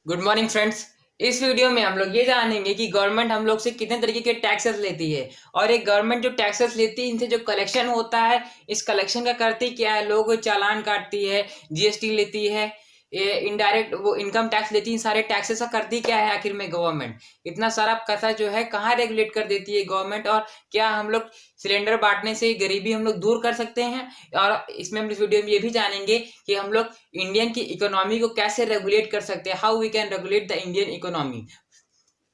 Good morning friends. इस video में हम लोग ये जानेंगे कि गवर्नमेंट हम लोग से कितने तरीके के टैक्सेस लेती है और एक गवर्नमेंट जो टैक्सेस लेती है इनसे जो कलेक्शन होता है इस कलेक्शन का करती क्या है। लोगों को चालान काटती है, जीएसटी लेती है, इनडायरेक्ट वो इनकम टैक्स लेती है। सारे टैक्सेस का करती क्या है आखिर में गवर्नमेंट? इतना सारा पैसा जो है कहाँ रेगुलेट कर देती है गवर्नमेंट? और क्या हम लोग सिलेंडर बांटने से गरीबी हम लोग दूर कर सकते हैं? और इसमें हम इस वीडियो में ये भी जानेंगे कि हम लोग इंडियन की इकोनॉमी को कैसे रेगुलेट कर सकते हैं, how we can regulate the Indian economy,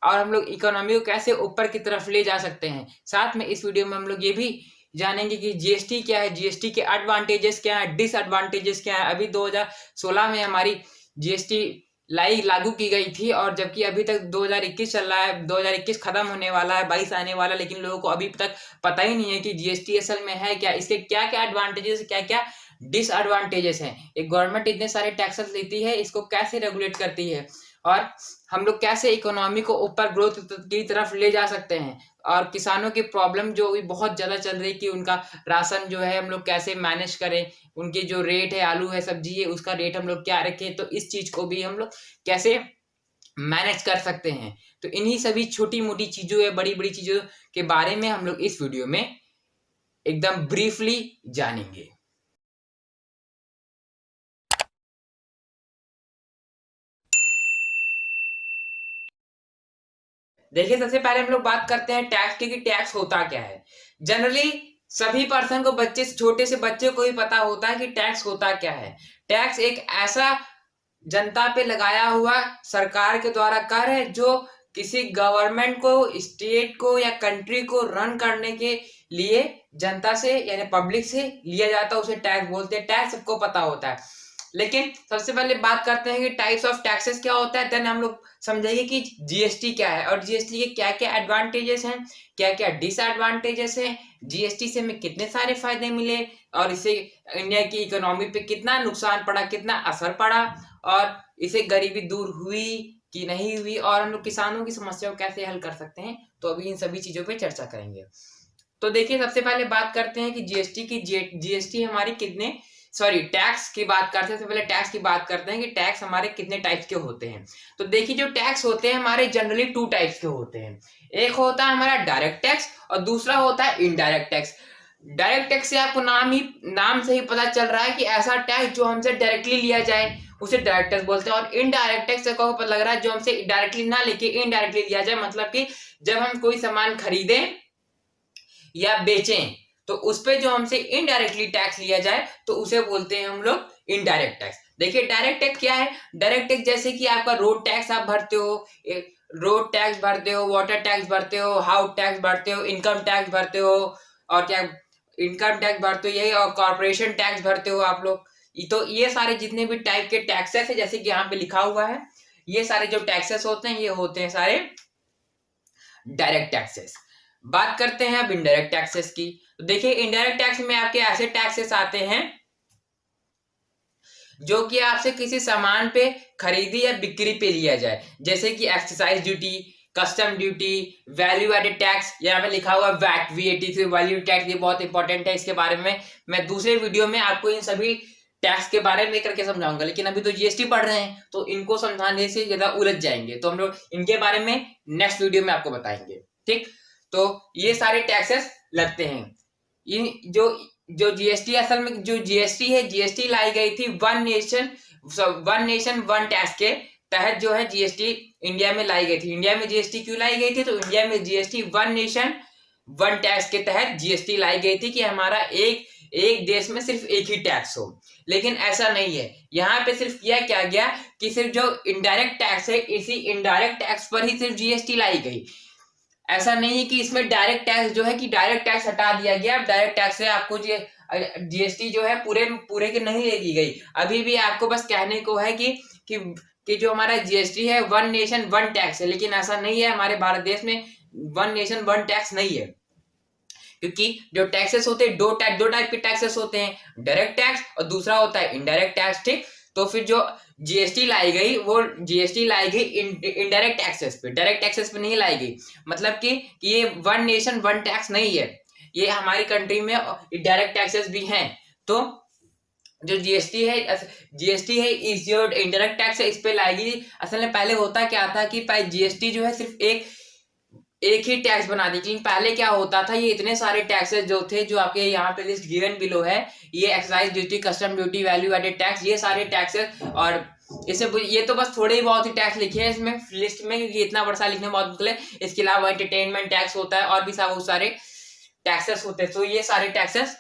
और हम लोग इकोनॉमी को कैसे ऊपर की तरफ ले जा सकते हैं। साथ में इस वीडियो में हम लोग ये भी जानेंगे कि जीएसटी क्या है, जीएसटी के एडवांटेजेस क्या है, डिसएडवांटेजेस क्या है। अभी 2016 में हमारी जीएसटी लागू की गई थी और जबकि अभी तक 2021 चल रहा है, 2021 खत्म होने वाला है, 22 आने वाला, लेकिन लोगों को अभी तक पता ही नहीं है कि जीएसटी असल में है क्या, इसके क्या क्या एडवांटेजेस, क्या क्या डिसएडवांटेजेस हैं। एक गवर्नमेंट इतने सारे टैक्सेस लेती है, इसको कैसे रेगुलेट करती है और हम लोग कैसे इकोनॉमी को ऊपर ग्रोथ की तरफ ले जा सकते हैं। और किसानों की प्रॉब्लम जो भी बहुत ज्यादा चल रही कि उनका राशन जो है हम लोग कैसे मैनेज करें, उनके जो रेट है, आलू है, सब्जी है, उसका रेट हम लोग क्या रखें, तो इस चीज को भी हम लोग कैसे मैनेज कर सकते हैं। तो इन्हीं सभी छोटी मोटी चीजों या बड़ी बड़ी चीजों के बारे में हम लोग इस वीडियो में एकदम ब्रीफली जानेंगे। देखिए, सबसे पहले हम लोग बात करते हैं टैक्स की कि टैक्स होता क्या है। जनरली सभी पर्सन को, बच्चे से छोटे से बच्चे को ही पता होता है कि टैक्स होता क्या है। टैक्स एक ऐसा जनता पे लगाया हुआ सरकार के द्वारा कर है जो किसी गवर्नमेंट को, स्टेट को या कंट्री को रन करने के लिए जनता से यानी पब्लिक से लिया जाता है, उसे टैक्स बोलते हैं। टैक्स सबको पता होता है, लेकिन सबसे पहले बात करते हैं कि टाइप्स ऑफ टैक्सेस क्या होता है। देन हम लोग समझेंगे कि जीएसटी क्या है और जीएसटी के क्या क्या एडवांटेजेस हैं, क्या क्या डिसएडवांटेजेस हैं, जीएसटी से हमें कितने सारे फायदे मिले और इससे इंडिया की इकोनॉमी पे कितना नुकसान पड़ा, कितना असर पड़ा, और इसे गरीबी दूर हुई कि नहीं हुई, और हम लोग किसानों की समस्या को कैसे हल कर सकते हैं। तो अभी इन सभी चीजों पे चर्चा करेंगे। तो देखिए, सबसे पहले बात करते हैं कि जीएसटी हमारी कितने, सॉरी, टैक्स की बात करते हैं। सबसे पहले टैक्स की बात करते हैं कि टैक्स हमारे कितने टाइप्स के होते हैं। तो देखिए, जो टैक्स होते हैं हमारे जनरली टू टाइप्स के होते हैं। एक होता है हमारा डायरेक्ट टैक्स और दूसरा होता है इनडायरेक्ट टैक्स। डायरेक्ट टैक्स से आपको नाम से ही पता चल रहा है कि ऐसा टैक्स जो हमसे डायरेक्टली लिया जाए उसे डायरेक्ट टैक्स बोलते हैं। और इनडायरेक्ट टैक्स से को पता लग रहा है जो हमसे डायरेक्टली ना लेके इनडायरेक्टली लिया जाए, मतलब कि जब हम कोई सामान खरीदें या बेचें तो उस पे जो हमसे इनडायरेक्टली टैक्स लिया जाए तो उसे बोलते हैं हम लोग इनडायरेक्ट टैक्स। देखिए, डायरेक्ट टैक्स क्या है। डायरेक्ट टैक्स जैसे कि आपका रोड टैक्स आप भरते हो, रोड टैक्स भरते हो, वाटर टैक्स भरते हो, हाउस टैक्स भरते हो, इनकम टैक्स भरते हो, और क्या, इनकम टैक्स भरते हो यही, और कॉर्पोरेशन टैक्स भरते हो आप लोग। तो ये सारे जितने भी टाइप के टैक्सेस है, जैसे कि यहाँ पे लिखा हुआ है, ये सारे जो टैक्सेस होते हैं ये होते हैं सारे डायरेक्ट टैक्सेस। बात करते हैं अब इनडायरेक्ट टैक्सेस की। तो देखिए, इनडायरेक्ट टैक्स में आपके ऐसे टैक्सेस आते हैं जो कि आपसे किसी सामान पे खरीदी या बिक्री पे लिया जाए, जैसे कि excise duty, custom duty, value added tax, यहाँ पे लिखा हुआ वैट, वीएटी से वैल्यू टैक्स, ये बहुत इंपॉर्टेंट है। इसके बारे में मैं दूसरे वीडियो में आपको इन सभी टैक्स के बारे में करके समझाऊंगा, लेकिन अभी तो जीएसटी पढ़ रहे हैं तो इनको समझाने से ज्यादा उलझ जाएंगे, तो हम लोग इनके बारे में नेक्स्ट वीडियो में आपको बताएंगे। ठीक, तो ये सारे टैक्सेस लगते हैं। इन जो जो जीएसटी, असल में जो जीएसटी है, जीएसटी लाई गई थी वन नेशन वन टैक्स के तहत जो है जीएसटी इंडिया में लाई गई थी। इंडिया में जीएसटी क्यों लाई गई थी? तो इंडिया में GST one nation one tax के तहत जीएसटी लाई गई थी कि हमारा एक एक देश में सिर्फ एक ही टैक्स हो। लेकिन ऐसा नहीं है, यहाँ पे सिर्फ किया क्या गया कि सिर्फ जो इनडायरेक्ट टैक्स है इसी इनडायरेक्ट टैक्स पर ही सिर्फ जीएसटी लाई गई। ऐसा नहीं है कि इसमें डायरेक्ट टैक्स जो है कि डायरेक्ट टैक्स हटा दिया गया, डायरेक्ट टैक्स से आपको जीएसटी जो है पूरे पूरे की नहीं ले ली गई। अभी भी आपको बस कहने को है कि जो हमारा जीएसटी है वन नेशन वन टैक्स है, लेकिन ऐसा नहीं है। हमारे भारत देश में वन नेशन वन टैक्स नहीं है, क्योंकि जो टैक्सेस होते हैं दो टाइप के टैक्सेस होते हैं, डायरेक्ट टैक्स और दूसरा होता है इनडायरेक्ट टैक्स। ठीक, तो फिर जो जीएसटी लाई गई वो जीएसटी लाई गई इनडायरेक्ट टैक्सेस पे, डायरेक्ट टैक्सेस पे नहीं लाई गई। मतलब कि ये वन नेशन वन टैक्स नहीं है, ये हमारी कंट्री में डायरेक्ट टैक्सेस भी हैं। तो जो जीएसटी है इस जो इंडायरेक्ट टैक्स है इस पे लाएगी। असल में पहले होता क्या था कि जीएसटी जो है सिर्फ एक ही टैक्स बना दी, लेकिन पहले क्या होता था, ये इतने सारे टैक्सेस जो थे, जो आपके यहाँ पे लिस्ट गिवन बिलो है, ये excise duty, custom duty, value added tax, ये सारे टैक्सेस, और इसे ये तो बस थोड़े ही बहुत ही टैक्स लिखे हैं इसमें लिस्ट में, क्योंकि इतना बड़ा लिखने में बहुत मुश्किल है। इसके अलावा एंटरटेनमेंट टैक्स होता है और भी बहुत सारे टैक्सेस होते हैं। तो ये सारे टैक्सेस,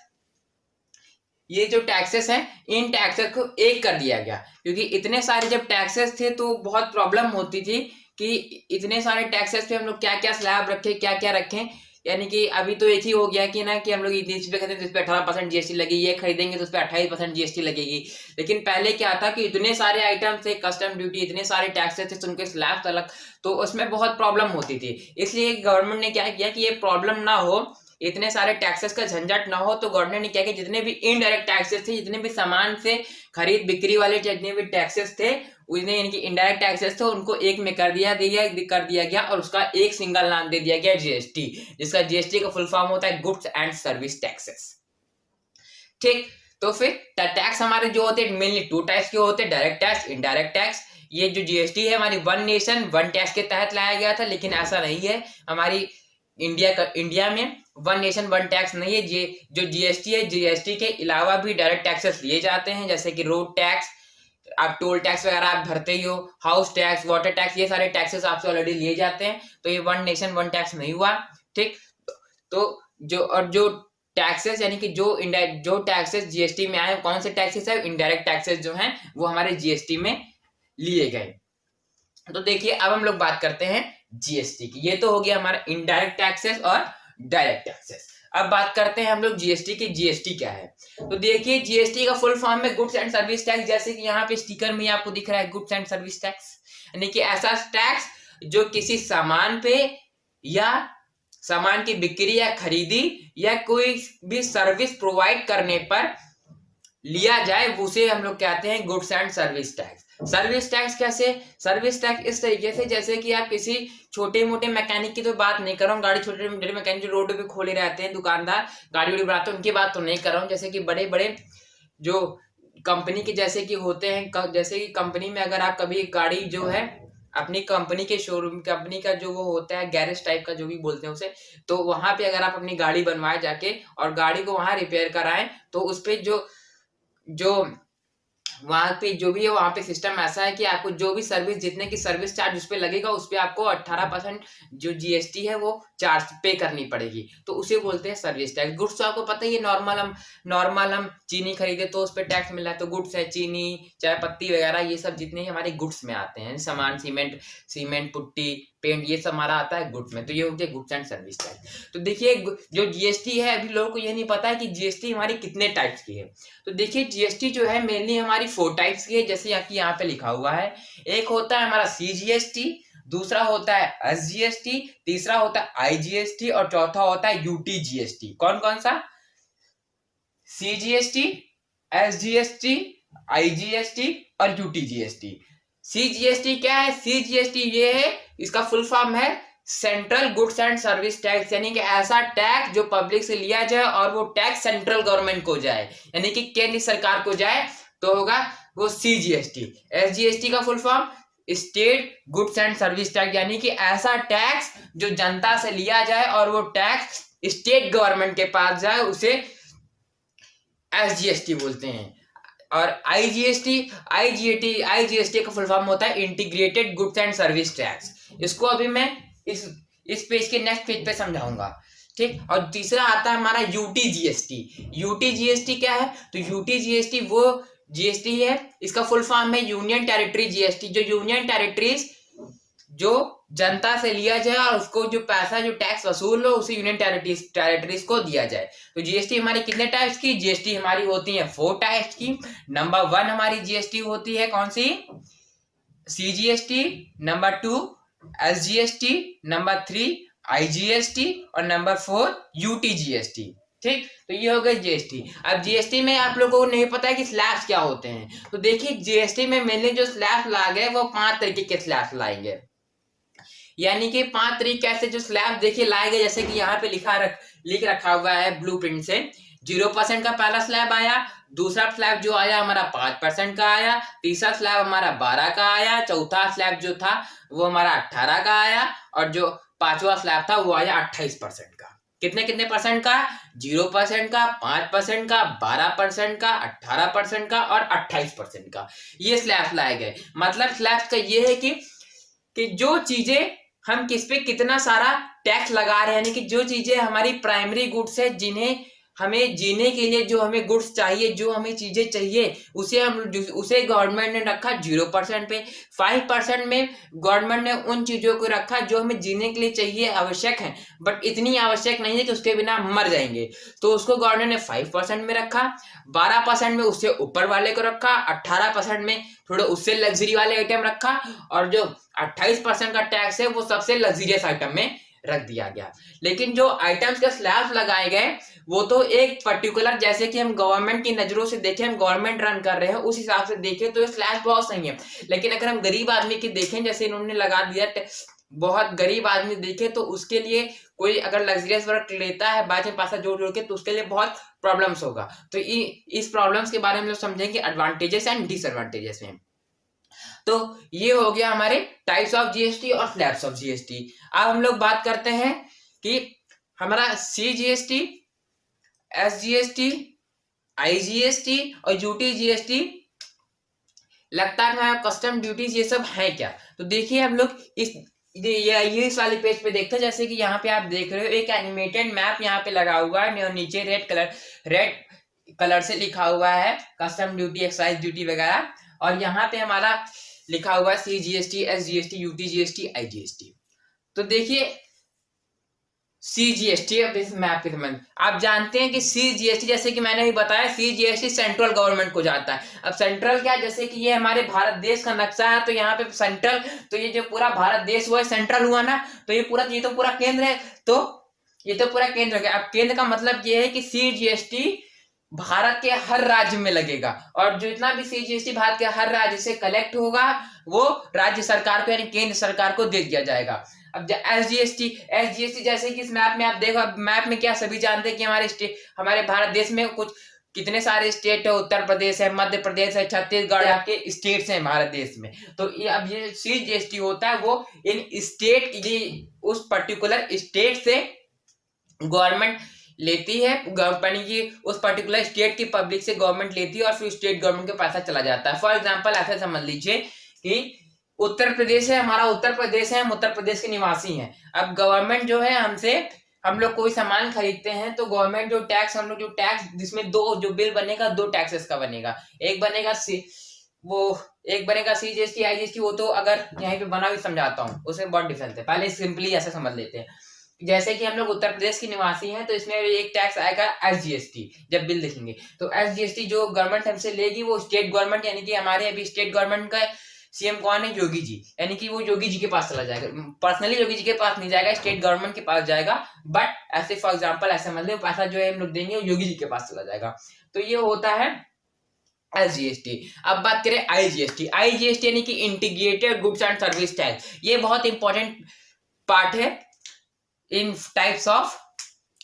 ये जो टैक्सेस हैं, इन टैक्सेस को एक कर दिया गया, क्योंकि इतने सारे जब टैक्सेस थे तो बहुत प्रॉब्लम होती थी कि इतने सारे टैक्सेस पे हम लोग क्या क्या स्लैब रखें, क्या क्या रखें। यानी कि अभी तो एक ही हो गया कि ना, कि हम लोग इस पे खरीदेंगे तो इस पे 18% जीएसटी लगेगी, ये खरीदेंगे तो उस पे 28% जीएसटी लगेगी। लेकिन पहले क्या था कि इतने सारे आइटम थे, कस्टम ड्यूटी, इतने सारे टैक्सेस थे, तो उनके स्लैब अलग, तो उसमें बहुत प्रॉब्लम होती थी। इसलिए गवर्नमेंट ने क्या किया कि ये प्रॉब्लम ना हो, इतने सारे टैक्सेस का झंझट ना हो, तो गवर्नमेंट ने क्या किया, जितने भी इनडायरेक्ट टैक्सेस थे, जितने भी सामान से खरीद बिक्री वाले जितने भी टैक्सेस थे, उन्हें यानी कि इनडायरेक्ट टैक्सेस थे, उनको एक में कर दिया गया और उसका एक सिंगल नाम दे दिया गया जीएसटी, जिसका जीएसटी का फुल फॉर्म होता है गुड्स एंड सर्विस टैक्सेस। ठीक, तो फिर टैक्स हमारे जो होते हैं मेनली टू टाइप्स के होते हैं, डायरेक्ट टैक्स, इनडायरेक्ट टैक्स। ये जो जीएसटी है हमारी वन नेशन वन टैक्स के तहत लाया गया था, लेकिन ऐसा नहीं है हमारी इंडिया में वन नेशन वन टैक्स नहीं है। जो जीएसटी है, जीएसटी के अलावा भी डायरेक्ट टैक्सेस लिए जाते हैं, जैसे कि रोड टैक्स, आप टोल टैक्स वगैरह आप भरते ही हो, हाउस टैक्स, वाटर टैक्स, ये सारे टैक्सेस आपसे ऑलरेडी लिए जाते हैं। तो ये वन नेशन वन टैक्स नहीं हुआ। ठीक, तो जो टैक्सेस यानी कि जो टैक्सेस जीएसटी में आए, कौन से टैक्सेस है, इनडायरेक्ट टैक्सेस जो हैं वो हमारे जीएसटी में लिए गए। तो देखिए अब हम लोग बात करते हैं जीएसटी की। ये तो हो गया हमारा इनडायरेक्ट टैक्सेस और डायरेक्ट टैक्सेस। अब बात करते हैं हम लोग जीएसटी की। जीएसटी क्या है, तो देखिए जीएसटी का फुल फॉर्म है गुड्स एंड सर्विस टैक्स, जैसे कि यहाँ पे स्टिकर में आपको दिख रहा है गुड्स एंड सर्विस टैक्स, यानी कि ऐसा टैक्स जो किसी सामान पे या सामान की बिक्री या खरीदी या कोई भी सर्विस प्रोवाइड करने पर लिया जाए, उसे हम लोग कहते हैं goods and service tax. Service tax कैसे, सर्विस टैक्स इस तरीके से, जैसे कि आप किसी छोटे मोटे मैकेनिक की तो बात नहीं कर रहा हूँ, गाड़ी छोटे मोटे मैकेनिक जो रोड पे खोले रहते हैं, दुकानदार गाड़ी वाड़ी बनाते हैं, उनकी बात तो नहीं कर रहा हूँ। जैसे कि बड़े बड़े जो कंपनी के जैसे कि होते हैं, जैसे कि कंपनी में अगर आप कभी गाड़ी जो है अपनी कंपनी के शोरूम, कंपनी का जो वो होता है गैरेज टाइप का जो भी बोलते हैं उसे, तो वहां पे अगर आप अपनी गाड़ी बनवाए जाके और गाड़ी को वहां रिपेयर कराएं, तो उस पे जो वहां पे जो भी है वहां पे सिस्टम ऐसा है कि आपको जो भी सर्विस, जितने की सर्विस चार्ज उस पे लगेगा, उस पे आपको 18% जो जीएसटी है वो चार्ज पे करनी पड़ेगी, तो उसे बोलते हैं सर्विस टैक्स। गुड्स तो आपको पता ही है, नॉर्मल हम चीनी खरीदे तो उस पर टैक्स मिल रहा है, तो गुड्स है चीनी, चाय पत्ती वगैरह, ये सब जितने हमारे गुड्स में आते हैं, सामान, सीमेंट, पुट्टी, पेंट, ये सब हमारा आता है गुड्स में, तो ये होते हैं गुड्स एंड सर्विस टैक्स। तो देखिए जो जीएसटी है, अभी लोगों को ये नहीं पता है कि जीएसटी हमारी कितने टाइप्स की है। तो देखिए जीएसटी जो है मेनली हमारी 4 टाइप्स की है, जैसे यहाँ पे लिखा हुआ है। एक होता है हमारा सीजीएसटी, दूसरा होता है एसजीएसटी, तीसरा होता है आईजीएसटी और चौथा होता है यूटीजीएसटी। कौन कौन सा, सीजीएसटी, एसजीएसटी, आईजीएसटी और यूटीजीएसटी। सीजीएसटी क्या है, सीजीएसटी ये है, इसका फुल फॉर्म है central goods and service tax, यानी कि ऐसा टैक्स जो पब्लिक से लिया जाए और वो टैक्स सेंट्रल गवर्नमेंट को जाए, यानी कि केंद्र सरकार को जाए, तो होगा वो सीजीएसटी। एसजीएसटी का full form state goods and service tax, यानी कि ऐसा टैक्स जो जनता से लिया जाए और वो टैक्स स्टेट गवर्नमेंट के पास जाए, उसे एसजीएसटी बोलते हैं। और आईजीएसटी का फुल फॉर्म होता है integrated goods and service tax. इसको अभी मैं इस पेज के नेक्स्ट पेज पे समझाऊंगा। ठीक, और तीसरा आता है हमारा यूटीजीएसटी। यूटीजीएसटी क्या है, तो यूटीजीएसटी वो जीएसटी है, इसका फुल फॉर्म है यूनियन टेरिटरी जीएसटी, जो यूनियन टेरिटरीज जो जनता से लिया जाए और उसको जो पैसा जो टैक्स वसूल हो उसे यूनियन टेरिटरीज को दिया जाए। तो जीएसटी हमारी कितने टाइप्स की, जीएसटी हमारी होती है 4 टाइप्स की। नंबर 1 हमारी जीएसटी होती है कौन सी, CGST, number 2 SGST, number 3 IGST और नंबर 4 यूटीजीएसटी। ठीक, तो ये हो गई जीएसटी। अब जीएसटी में आप लोगों को नहीं पता है कि स्लैब्स क्या होते हैं, तो देखिए जीएसटी में मेनली जो स्लैब लाए गए वो 5 तरीके के स्लैब लाएंगे, यानी कि 5 तरीके से जो स्लैब देखिए लाए गए, जैसे कि यहाँ पे लिख रखा हुआ है ब्लूप्रिंट से। 0% का पहला स्लैब आया, दूसरा स्लैब जो आया हमारा 5% का आया, तीसरा स्लैब हमारा 12 का आया, चौथा स्लैब जो था वो हमारा 18 का आया, और जो पांचवा स्लैब था वो आया 28% का। कितने कितने परसेंट का? 0% का, 5% का, 12% का, 18% का और 28% का, ये स्लैब लाए गए। मतलब स्लैब का ये है कि जो चीजें हम किस पे कितना सारा टैक्स लगा रहे हैं, यानी कि जो चीजें हमारी प्राइमरी गुड्स है, जिन्हें हमें जीने के लिए जो हमें गुड्स चाहिए, जो हमें चीजें चाहिए, उसे गवर्नमेंट ने रखा 0% पे। 5% में गवर्नमेंट ने उन चीजों को रखा जो हमें जीने के लिए चाहिए, आवश्यक है, बट इतनी आवश्यक नहीं है कि उसके बिना मर जाएंगे, तो उसको गवर्नमेंट ने 5% में रखा। 12% में उससे ऊपर वाले को रखा, 18% में थोड़ा उससे लग्जरी वाले आइटम रखा, और जो 28% का टैक्स है वो सबसे लग्जरियस आइटम में रख दिया गया। लेकिन जो आइटम्स के स्लैब लगाए गए वो तो एक पर्टिकुलर, जैसे कि हम गवर्नमेंट की नजरों से देखें, हम गवर्नमेंट रन कर रहे हैं उस हिसाब से देखें तो ये स्लैब बहुत सही है। लेकिन अगर हम गरीब आदमी की देखें, जैसे इन्होंने लगा दिया, बहुत गरीब आदमी देखे तो उसके लिए कोई अगर लग्जरियस वर्क लेता है बाय पैसा जोड़ जोड़ के, तो उसके लिए बहुत प्रॉब्लम्स होगा। तो इस प्रॉब्लम्स के बारे में हम समझेंगे एडवांटेजेस एंड डिसएडवांटेजेस में। तो ये हो गया हमारे टाइप्स ऑफ जीएसटी और स्लैब्स ऑफ जीएसटी। अब हम लोग बात करते हैं कि हमारा सीजीएसटी, एसजीएसटी, आईजीएसटी और यूटी जीएसटी लगता है कस्टम ड्यूटीज ये सब है क्या। तो देखिए हम लोग ये इस वाले पेज पे देखते हैं, जैसे कि यहाँ पे आप देख रहे हो एक एनिमेटेड मैप यहाँ पे लगा हुआ है और नीचे रेड कलर से लिखा हुआ है कस्टम ड्यूटी, एक्साइज ड्यूटी वगैरह, और यहाँ पे हमारा लिखा हुआ है CGST, SGST, UT GST, IGST. तो देखिए सीजीएसटी, अब इस मैप के संबंध आप जानते हैं कि सीजीएसटी, जैसे कि मैंने भी बताया, सीजीएसटी सेंट्रल गवर्नमेंट को जाता है। अब सेंट्रल क्या, जैसे कि ये हमारे भारत देश का नक्शा है, तो यहाँ पे सेंट्रल, तो ये जो पूरा भारत देश हुआ है सेंट्रल हुआ ना, तो ये तो पूरा केंद्र है, तो ये तो पूरा केंद्र हो गया। अब केंद्र का मतलब ये है कि सीजीएसटी भारत के हर राज्य में लगेगा, और जितना भी सीजीएसटी भारत के हर राज्य से कलेक्ट होगा वो राज्य सरकार को यानी केंद्र सरकार को दे दिया जाएगा। अब एसजीएसटी जैसे कि इस मैप में आप देखो, मैप में क्या सभी जानते हैं कि हमारे भारत देश में कुछ कितने सारे स्टेट है, उत्तर प्रदेश है, मध्य प्रदेश है, छत्तीसगढ़ आपके स्टेट्स हैं भारत देश में। तो अब ये सीजीएसटी होता है वो इन स्टेट, ये उस पर्टिकुलर स्टेट से गवर्नमेंट लेती है, यानी कि उस पर्टिकुलर स्टेट की पब्लिक से गवर्नमेंट लेती है और फिर स्टेट गवर्नमेंट के पैसा चला जाता है। फॉर एग्जांपल ऐसे समझ लीजिए कि उत्तर प्रदेश है, हमारा उत्तर प्रदेश है, हम उत्तर प्रदेश के निवासी हैं। अब गवर्नमेंट जो है हमसे, हम लोग कोई सामान खरीदते हैं तो गवर्नमेंट जो टैक्स, हम लोग जो टैक्स, जिसमें दो जो बिल बनेगा, दो टैक्सेस का बनेगा। एक बनेगा सीजीएसटी, आईजीएसटी, वो तो अगर यहीं पे बना भी समझाता हूँ, उसमें बहुत डिफरेंस है। पहले सिंपली ऐसे समझ लेते हैं, जैसे कि हम लोग उत्तर प्रदेश के निवासी हैं तो इसमें एक टैक्स आएगा एसजीएसटी। जब बिल लिखेंगे तो एसजीएसटी जो गवर्नमेंट हमसे लेगी वो स्टेट गवर्नमेंट, यानी कि हमारे अभी स्टेट गवर्नमेंट का सीएम कौन है, योगी जी, यानी कि वो योगी जी के पास चला जाएगा। पर्सनली योगी जी के पास नहीं जाएगा, स्टेट गवर्नमेंट के पास जाएगा, बट ऐसे फॉर एग्जांपल ऐसे मतलब पैसा जो है हम लोग देंगे वो योगी जी के पास चला जाएगा। तो ये होता है एसजीएसटी। अब बात करें आईजीएसटी। आईजीएसटी यानी कि integrated goods and service tax. ये बहुत इंपॉर्टेंट पार्ट है इन टाइप्स ऑफ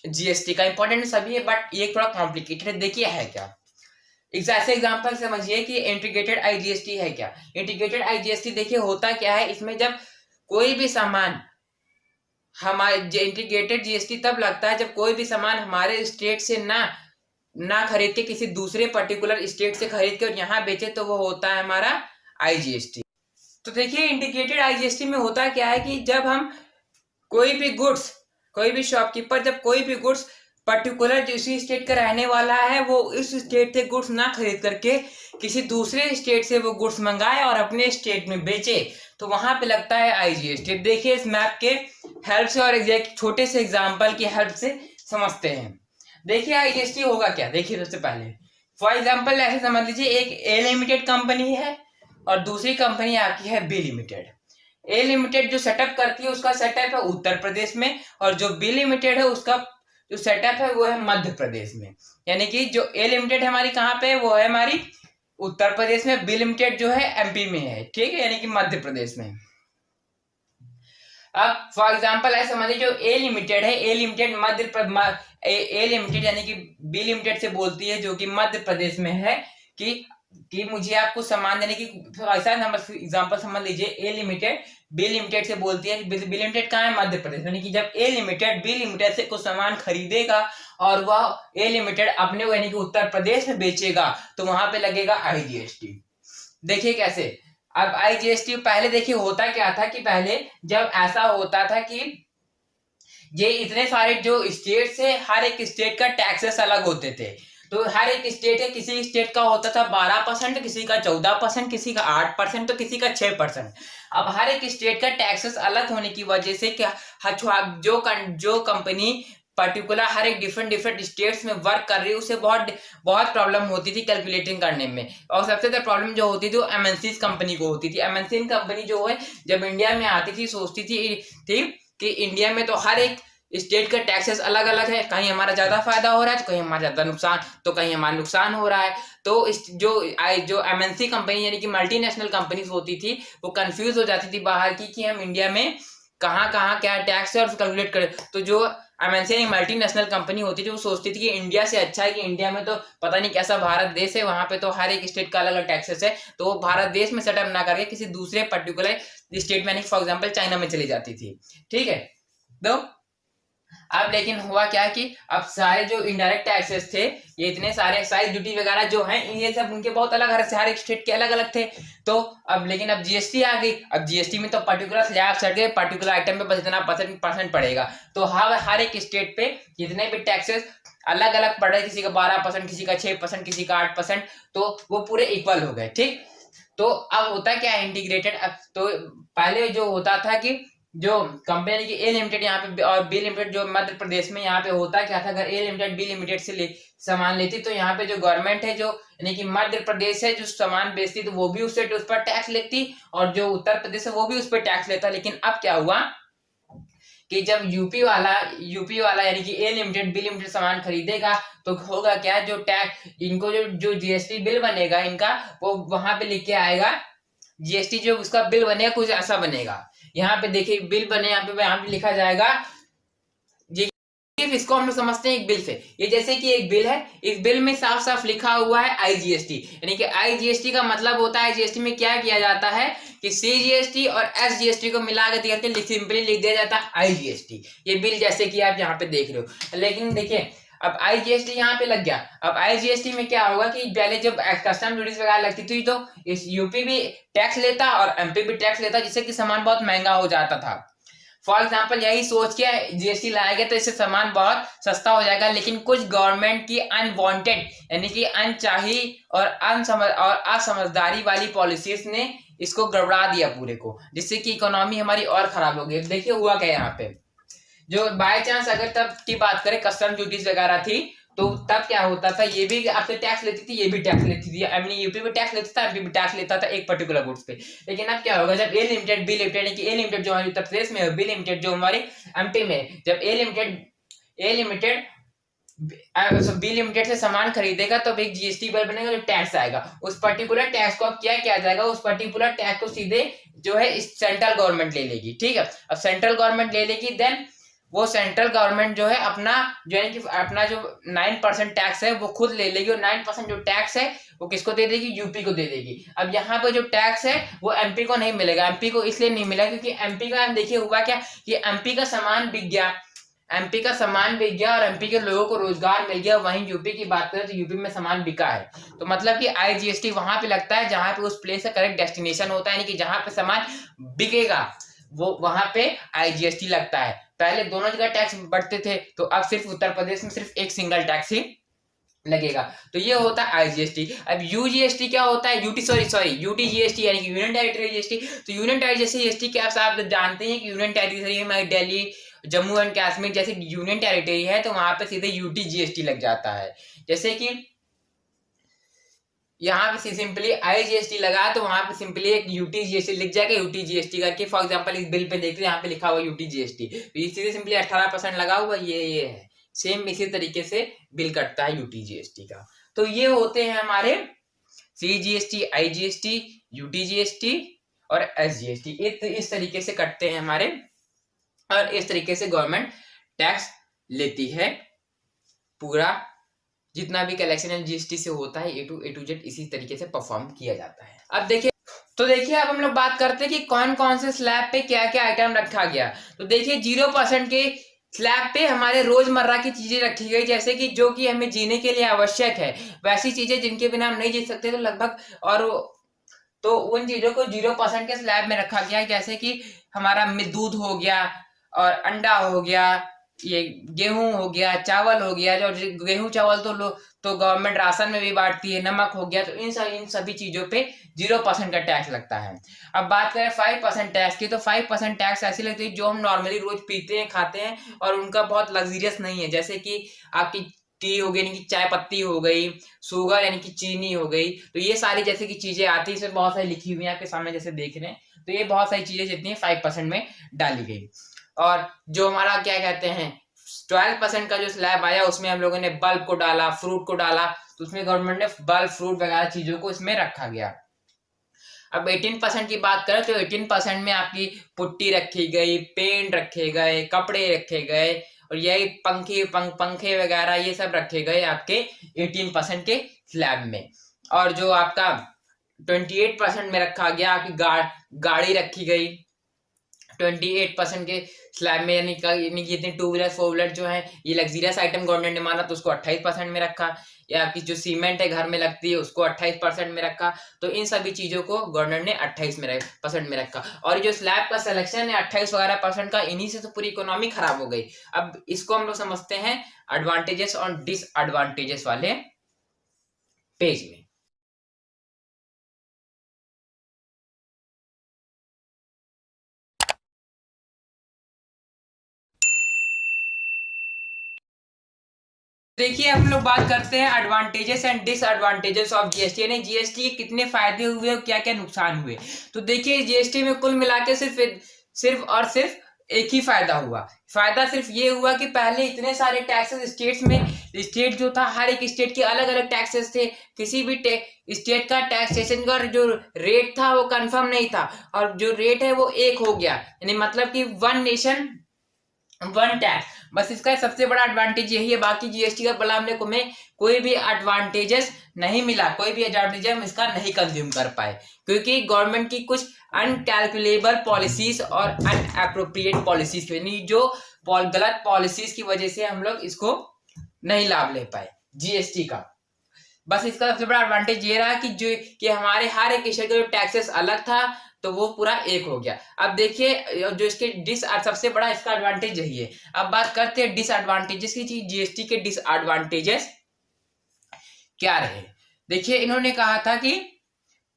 जीएसटी का। इंपॉर्टेंट सभी है बट ये थोड़ा कॉम्प्लिकेटेड है। देखिए है क्या, ऐसे एग्जांपल समझिए कि इंटीग्रेटेड आईजीएसटी है क्या। इंटीग्रेटेड आईजीएसटी देखिए होता क्या है, इसमें जब कोई भी सामान हमारे, इंटीग्रेटेड जीएसटी तब लगता है जब कोई भी सामान हमारे स्टेट से ना खरीद के किसी दूसरे पर्टिकुलर स्टेट से खरीद के और यहाँ बेचे, तो वो होता है हमारा आईजीएसटी। तो देखिए इंटीग्रेटेड आईजीएसटी में होता क्या है कि जब हम कोई भी शॉपकीपर जब कोई भी गुड्स पर्टिकुलर जो इसी स्टेट का रहने वाला है वो इस स्टेट से गुड्स ना खरीद करके किसी दूसरे स्टेट से वो गुड्स मंगाए और अपने स्टेट में बेचे, तो वहां पे लगता है आईजीएसटी। देखिए इस मैप के हेल्प से और एक छोटे से एग्जांपल की हेल्प से समझते हैं। देखिए आईजीएसटी होगा क्या। देखिए सबसे पहले फॉर एग्जांपल ऐसे समझ लीजिए एक ए लिमिटेड कंपनी है और दूसरी कंपनी आपकी है बी लिमिटेड। ए लिमिटेड जो सेटअप करती है उसका सेटअप है उत्तर प्रदेश में, और जो बी लिमिटेड है उसका जो सेटअप है वो है मध्य प्रदेश में। यानी कि जो ए लिमिटेड है हमारी कहाँ पे, वो है हमारी उत्तर प्रदेश में, बी लिमिटेड जो है एमपी में है, ठीक है, यानी कि मध्य प्रदेश में। अब फॉर एग्जांपल ऐसे समझिए जो ए लिमिटेड है, ए लिमिटेड ए लिमिटेड यानी कि बी लिमिटेड से बोलती है जो कि मध्य प्रदेश में है कि मुझे आपको सामान देने की, ऐसा एग्जांपल समझ लीजिए ए लिमिटेड बी लिमिटेड से बोलती है कि बी लिमिटेड कहाँ है, मध्य प्रदेश, यानी कि जब ए लिमिटेड बी लिमिटेड से कुछ सामान खरीदेगा और वह ए लिमिटेड अपने यानी कि उत्तर प्रदेश में बेचेगा तो वहां पे लगेगा आईजीएसटी। देखिए कैसे, अब आईजीएसटी पहले देखिए होता क्या था कि पहले जब ऐसा होता था कि ये इतने सारे जो स्टेट है, हर एक स्टेट का टैक्सेस अलग होते थे। तो हर एक स्टेट है, किसी स्टेट का होता था 12%, किसी का 14%, किसी का 8%, तो किसी का 6%। अब हर एक स्टेट का टैक्सेस अलग होने की वजह से क्या जो कंपनी पर्टिकुलर हर एक डिफरेंट स्टेट्स में वर्क कर रही है उसे बहुत बहुत प्रॉब्लम होती थी कैलकुलेटिंग करने में। और सबसे ज्यादा प्रॉब्लम जो होती थी वो एमएनसी कंपनी को होती थी। एमएनसी कंपनी जो है जब इंडिया में आती थी सोचती थी कि इंडिया में तो हर एक स्टेट का टैक्सेस अलग अलग है, कहीं हमारा ज्यादा फायदा हो रहा है तो कहीं हमारा ज्यादा नुकसान, तो कहीं हमारा नुकसान हो रहा है। तो इस जो एमएनसी कंपनी यानी कि मल्टीनेशनल कंपनीज होती थी वो कंफ्यूज हो जाती थी बाहर की कि हम इंडिया में कहाँ कहाँ क्या टैक्स है और कैलकुलेट करें। तो जो एमएनसी मल्टीनेशनल कंपनी होती थी वो सोचती थी कि इंडिया से अच्छा है कि इंडिया में तो पता नहीं कैसा भारत देश है, वहां पे तो हर एक स्टेट का अलग अलग टैक्सेस है, तो वो भारत देश में सेटअप ना करके किसी दूसरे पर्टिकुलर स्टेट में फॉर एग्जाम्पल चाइना में चली जाती थी। ठीक है, तो अब लेकिन हुआ क्या कि अब सारे जो इनडायरेक्ट टैक्सेस थे, ये इतने सारे एक्साइज ड्यूटी वगैरह जो हैं ये सब उनके बहुत अलग, हर एक स्टेट के अलग अलग थे। तो अब लेकिन अब जीएसटी आ गई। अब जीएसटी में तो पर्टिकुलर स्लैब चढ़ गए, पर्टिकुलर आइटम पे बस इतना परसेंट पड़ेगा। तो हर एक स्टेट पे जितने भी टैक्सेस अलग अलग पड़ रहे, किसी का 12%, किसी का 6%, किसी का 8%, तो वो पूरे इक्वल हो गए। ठीक, तो अब होता क्या है इंटीग्रेटेड। तो पहले जो होता था कि जो कंपनी की ए लिमिटेड यहाँ पे और बी लिमिटेड जो मध्य प्रदेश में, यहाँ पे होता क्या था, अगर ए लिमिटेड बी लिमिटेड से सामान लेती तो यहाँ पे जो गवर्नमेंट है जो यानी कि मध्य प्रदेश है जो सामान बेचती तो वो भी उस पर टैक्स लेती और जो उत्तर प्रदेश है वो भी उस पर टैक्स लेता। लेकिन अब क्या हुआ कि जब यूपी वाला यानी कि ए लिमिटेड बी लिमिटेड सामान खरीदेगा तो होगा क्या, जो टैक्स इनको जो जीएसटी बिल बनेगा इनका वो वहां पे लिख के आएगा। जीएसटी जो उसका बिल बनेगा कुछ ऐसा बनेगा, यहाँ पे देखिए बिल बने, यहाँ पे लिखा जाएगा। इसको हम लोग समझते हैं एक बिल से, ये जैसे कि एक बिल है, इस बिल में साफ साफ लिखा हुआ है आईजीएसटी, यानी कि आईजीएसटी का मतलब होता है जीएसटी में क्या किया जाता है कि सीजीएसटी और एसजीएसटी को मिला के सिंपली लिख दिया जाता है आईजीएसटी। ये बिल जैसे कि आप यहाँ पे देख रहे हो। लेकिन देखिए अब आईजीएसटी यहाँ पे लग गया। अब आईजीएसटी में क्या होगा कि पहले जब कस्टम ड्यूटीज वगैरह लगती थी तो इस यूपी भी टैक्स लेता और एमपी भी टैक्स लेता, जिससे कि सामान बहुत महंगा हो जाता था। फॉर एग्जाम्पल यही सोच के जीएसटी लाया गया तो इससे सामान बहुत सस्ता हो जाएगा। लेकिन कुछ गवर्नमेंट की अनवांटेड यानी कि अनचाही और असमझदारी वाली पॉलिसीज ने इसको गड़बड़ा दिया पूरे को, जिससे कि इकोनॉमी हमारी और खराब हो गई। देखिए हुआ क्या यहाँ पे, जो बाय चांस अगर तब की बात करें कस्टम ड्यूटीज वगैरह थी तो तब क्या होता था, ये भी आपसे टैक्स लेती थी, ये भी टैक्स लेती थी, यानी यूपी भी टैक्स लेता था, एमपी भी टैक्स लेता था एक पर्टिकुलर गुड्स पे। लेकिन अब क्या होगा, जब ए लिमिटेड बी लिमिटेड यानी कि ए लिमिटेड जो हमारे उत्तर प्रदेश में है, बी लिमिटेड जो हमारे एमपी में, जब ए लिमिटेड बी लिमिटेड से सामान खरीदेगा तो एक जीएसटी बिल बनेगा, जो टैक्स आएगा उस पर्टिकुलर टैक्स को अब क्या किया जाएगा, उस पर्टिकुलर टैक्स को सीधे जो है सेंट्रल गवर्नमेंट ले लेगी। ठीक है, अब सेंट्रल गवर्नमेंट ले लेगी, देन वो सेंट्रल गवर्नमेंट जो है अपना जो है कि अपना जो 9% टैक्स है वो खुद ले लेगी और 9% जो टैक्स है वो किसको दे देगी, यूपी को दे देगी। अब यहाँ पे जो टैक्स है वो एमपी को नहीं मिलेगा। एमपी को इसलिए नहीं मिला क्योंकि एमपी का देखिए हुआ क्या कि एमपी का सामान बिक गया, और एमपी के लोगों को रोजगार मिल गया। वहीं यूपी की बात करें तो यूपी में सामान बिका है, तो मतलब कि आईजीएसटी वहां पे लगता है जहां पे उस प्लेस का करेक्ट डेस्टिनेशन होता है, यानी कि जहां पे सामान बिकेगा वो वहां पे आईजीएसटी लगता है। पहले दोनों जगह टैक्स बढ़ते थे, तो अब सिर्फ उत्तर प्रदेश में सिर्फ एक सिंगल टैक्स ही लगेगा। तो ये होता है आईजीएसटी। अब यूजीएसटी क्या होता है, यूटीजीएसटी यानी कि यूनियन टेरिटरी जीएसटी। तो यूनियन टेरिटरी जीएसटी क्या आप जानते हैं कि यूनियन टेरिटरी में दिल्ली, जम्मू एंड कश्मीर जैसे यूनियन टेरिटरी है तो वहां पे सीधे यूटीजीएसटी लग जाता है। जैसे कि यहाँ पे सिंपली आईजीएसटी लगा तो वहां पे सिंपली एक यूटीजीएसटी लिख जाएगा, यूटीजीएसटी करके। फॉर एग्जांपल इस बिल पे देखते हैं यहाँ पे लिखा हुआ यूटीजीएसटी, तो इसी सिंपली 18% लगा हुआ ये है। सेम इसी तरीके से बिल कटता है यूटीजीएसटी का। तो ये होते हैं हमारे सीजीएसटी, आईजीएसटी, यूटीजीएसटी और एसजीएसटी। इस तरीके से कटते हैं हमारे और इस तरीके से गवर्नमेंट टैक्स लेती है। पूरा जितना भी कलेक्शन है जीएसटी से होता है ए टू जेड इसी तरीके से परफॉर्म किया जाता है। अब देखिए अब हम लोग बात करते हैं कि कौन कौन से स्लैब पे क्या क्या आइटम रखा गया। तो देखिए 0% के स्लैब पे हमारे रोजमर्रा की चीजें रखी गई, जैसे कि जो कि हमें जीने के लिए आवश्यक है, वैसी चीजें जिनके बिना हम नहीं जी सकते, तो लगभग और तो उन चीजों को 0% के स्लैब में रखा गया है। जैसे कि हमारा दूध हो गया और अंडा हो गया, ये गेहूं हो गया, चावल हो गया, जो गेहूं चावल तो गवर्नमेंट राशन में भी बांटती है, नमक हो गया, तो इन सभी चीजों पे 0% का टैक्स लगता है। अब बात करें 5% टैक्स की, तो 5% टैक्स ऐसी लगती है जो हम नॉर्मली रोज पीते हैं, खाते हैं, और उनका बहुत लग्जरियस नहीं है। जैसे कि आपकी टी हो गई, यानी कि चाय पत्ती हो गई, शुगर यानी कि चीनी हो गई, तो ये सारी जैसे कि चीजें आती है, इसमें बहुत सारी लिखी हुई है आपके सामने जैसे देख रहे हैं। तो ये बहुत सारी चीजें जितनी 5% में डाली गई। और जो हमारा क्या कहते हैं 12% का जो स्लैब आया उसमें हम लोगों ने बल्ब को डाला, फ्रूट को डाला, तो उसमें गवर्नमेंट ने बल्ब, फ्रूट वगैरह चीजों को इसमें रखा गया। अब 18% की बात करें तो 18% में आपकी पुट्टी रखी गई, पेंट रखे गए, कपड़े रखे गए, और यही पंखे वगैरह ये सब रखे गए आपके 18% के स्लैब में। और जो आपका 28% में रखा गया आपकी गाड़ी रखी गई 28% के स्लैब में, यानी कि जितने 2 व्हीलर 4 व्हीलर जो है ये लग्जरियस आइटम गवर्नमेंट ने माना तो उसको 28% में रखा। या आपकी जो सीमेंट है घर में लगती है उसको 28% में रखा। तो इन सभी चीजों को गवर्नमेंट ने 28% में रखा। और जो स्लैब का सिलेक्शन है 28 वगैरह परसेंट का, इन्हीं से तो पूरी इकोनॉमी खराब हो गई। अब इसको हम लोग समझते हैं एडवांटेजेस और डिसएडवांटेजेस वाले पेज में। देखिए हम लोग बात करते हैं advantages and disadvantages of GST, यानी जीएसटी के कितने फायदे हुए और क्या क्या नुकसान हुए। तो देखिए जीएसटी में कुल मिला के सिर्फ एक ही फायदा हुआ। फायदा सिर्फ ये हुआ कि पहले इतने सारे टैक्सेस स्टेट्स में, स्टेट जो था हर एक स्टेट के अलग अलग टैक्सेस थे, किसी भी स्टेट का टैक्सेशन का जो रेट था वो कंफर्म नहीं था, और जो रेट है वो एक हो गया, यानी मतलब कि वन नेशन वन टैक्स। बस इसका सबसे बड़ा एडवांटेज यही है। बाकी जीएसटी का बला हमने को में कोई भी एडवांटेजेस नहीं मिला, कोई भी एडवांटेज हम इसका नहीं कंज्यूम कर पाए, क्योंकि गवर्नमेंट की कुछ अनकैलकुलेबल पॉलिसीज और अनएप्रोप्रिएट पॉलिसीज की, जो गलत पॉलिसीज की वजह से हम लोग इसको नहीं लाभ ले पाए जीएसटी का। बस इसका सबसे बड़ा एडवांटेज ये रहा कि हमारे हर एक स्टेट का जो टैक्सेस अलग था तो वो पूरा एक हो गया। अब देखिए जो इसके सबसे बड़ा इसका एडवांटेज यही है। अब बात करते हैं डिसएडवांटेजेस की। जीएसटी के डिसएडवांटेजेस क्या रहे। देखिए इन्होंने कहा था कि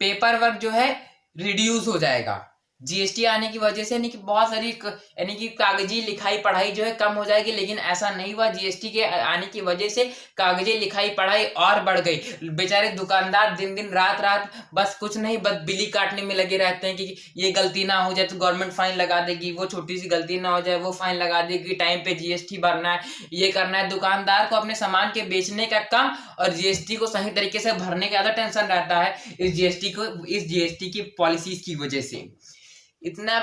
पेपर वर्क जो है रिड्यूस हो जाएगा जीएसटी आने की वजह से, यानी कि बहुत सारी यानी कि कागजी लिखाई पढ़ाई जो है कम हो जाएगी, लेकिन ऐसा नहीं हुआ। जीएसटी के आने की वजह से कागजी लिखाई पढ़ाई और बढ़ गई। बेचारे दुकानदार दिन दिन रात रात बस कुछ नहीं बस बिल्ली काटने में लगे रहते हैं कि ये गलती ना हो जाए तो गवर्नमेंट फाइन लगा देगी, वो छोटी सी गलती ना हो जाए वो फाइन लगा देगी, टाइम पे जीएसटी भरना है, ये करना है। दुकानदार को अपने सामान के बेचने का काम और जीएसटी को सही तरीके से भरने का ज्यादा टेंशन रहता है इस जीएसटी की पॉलिसीज की वजह से इतना।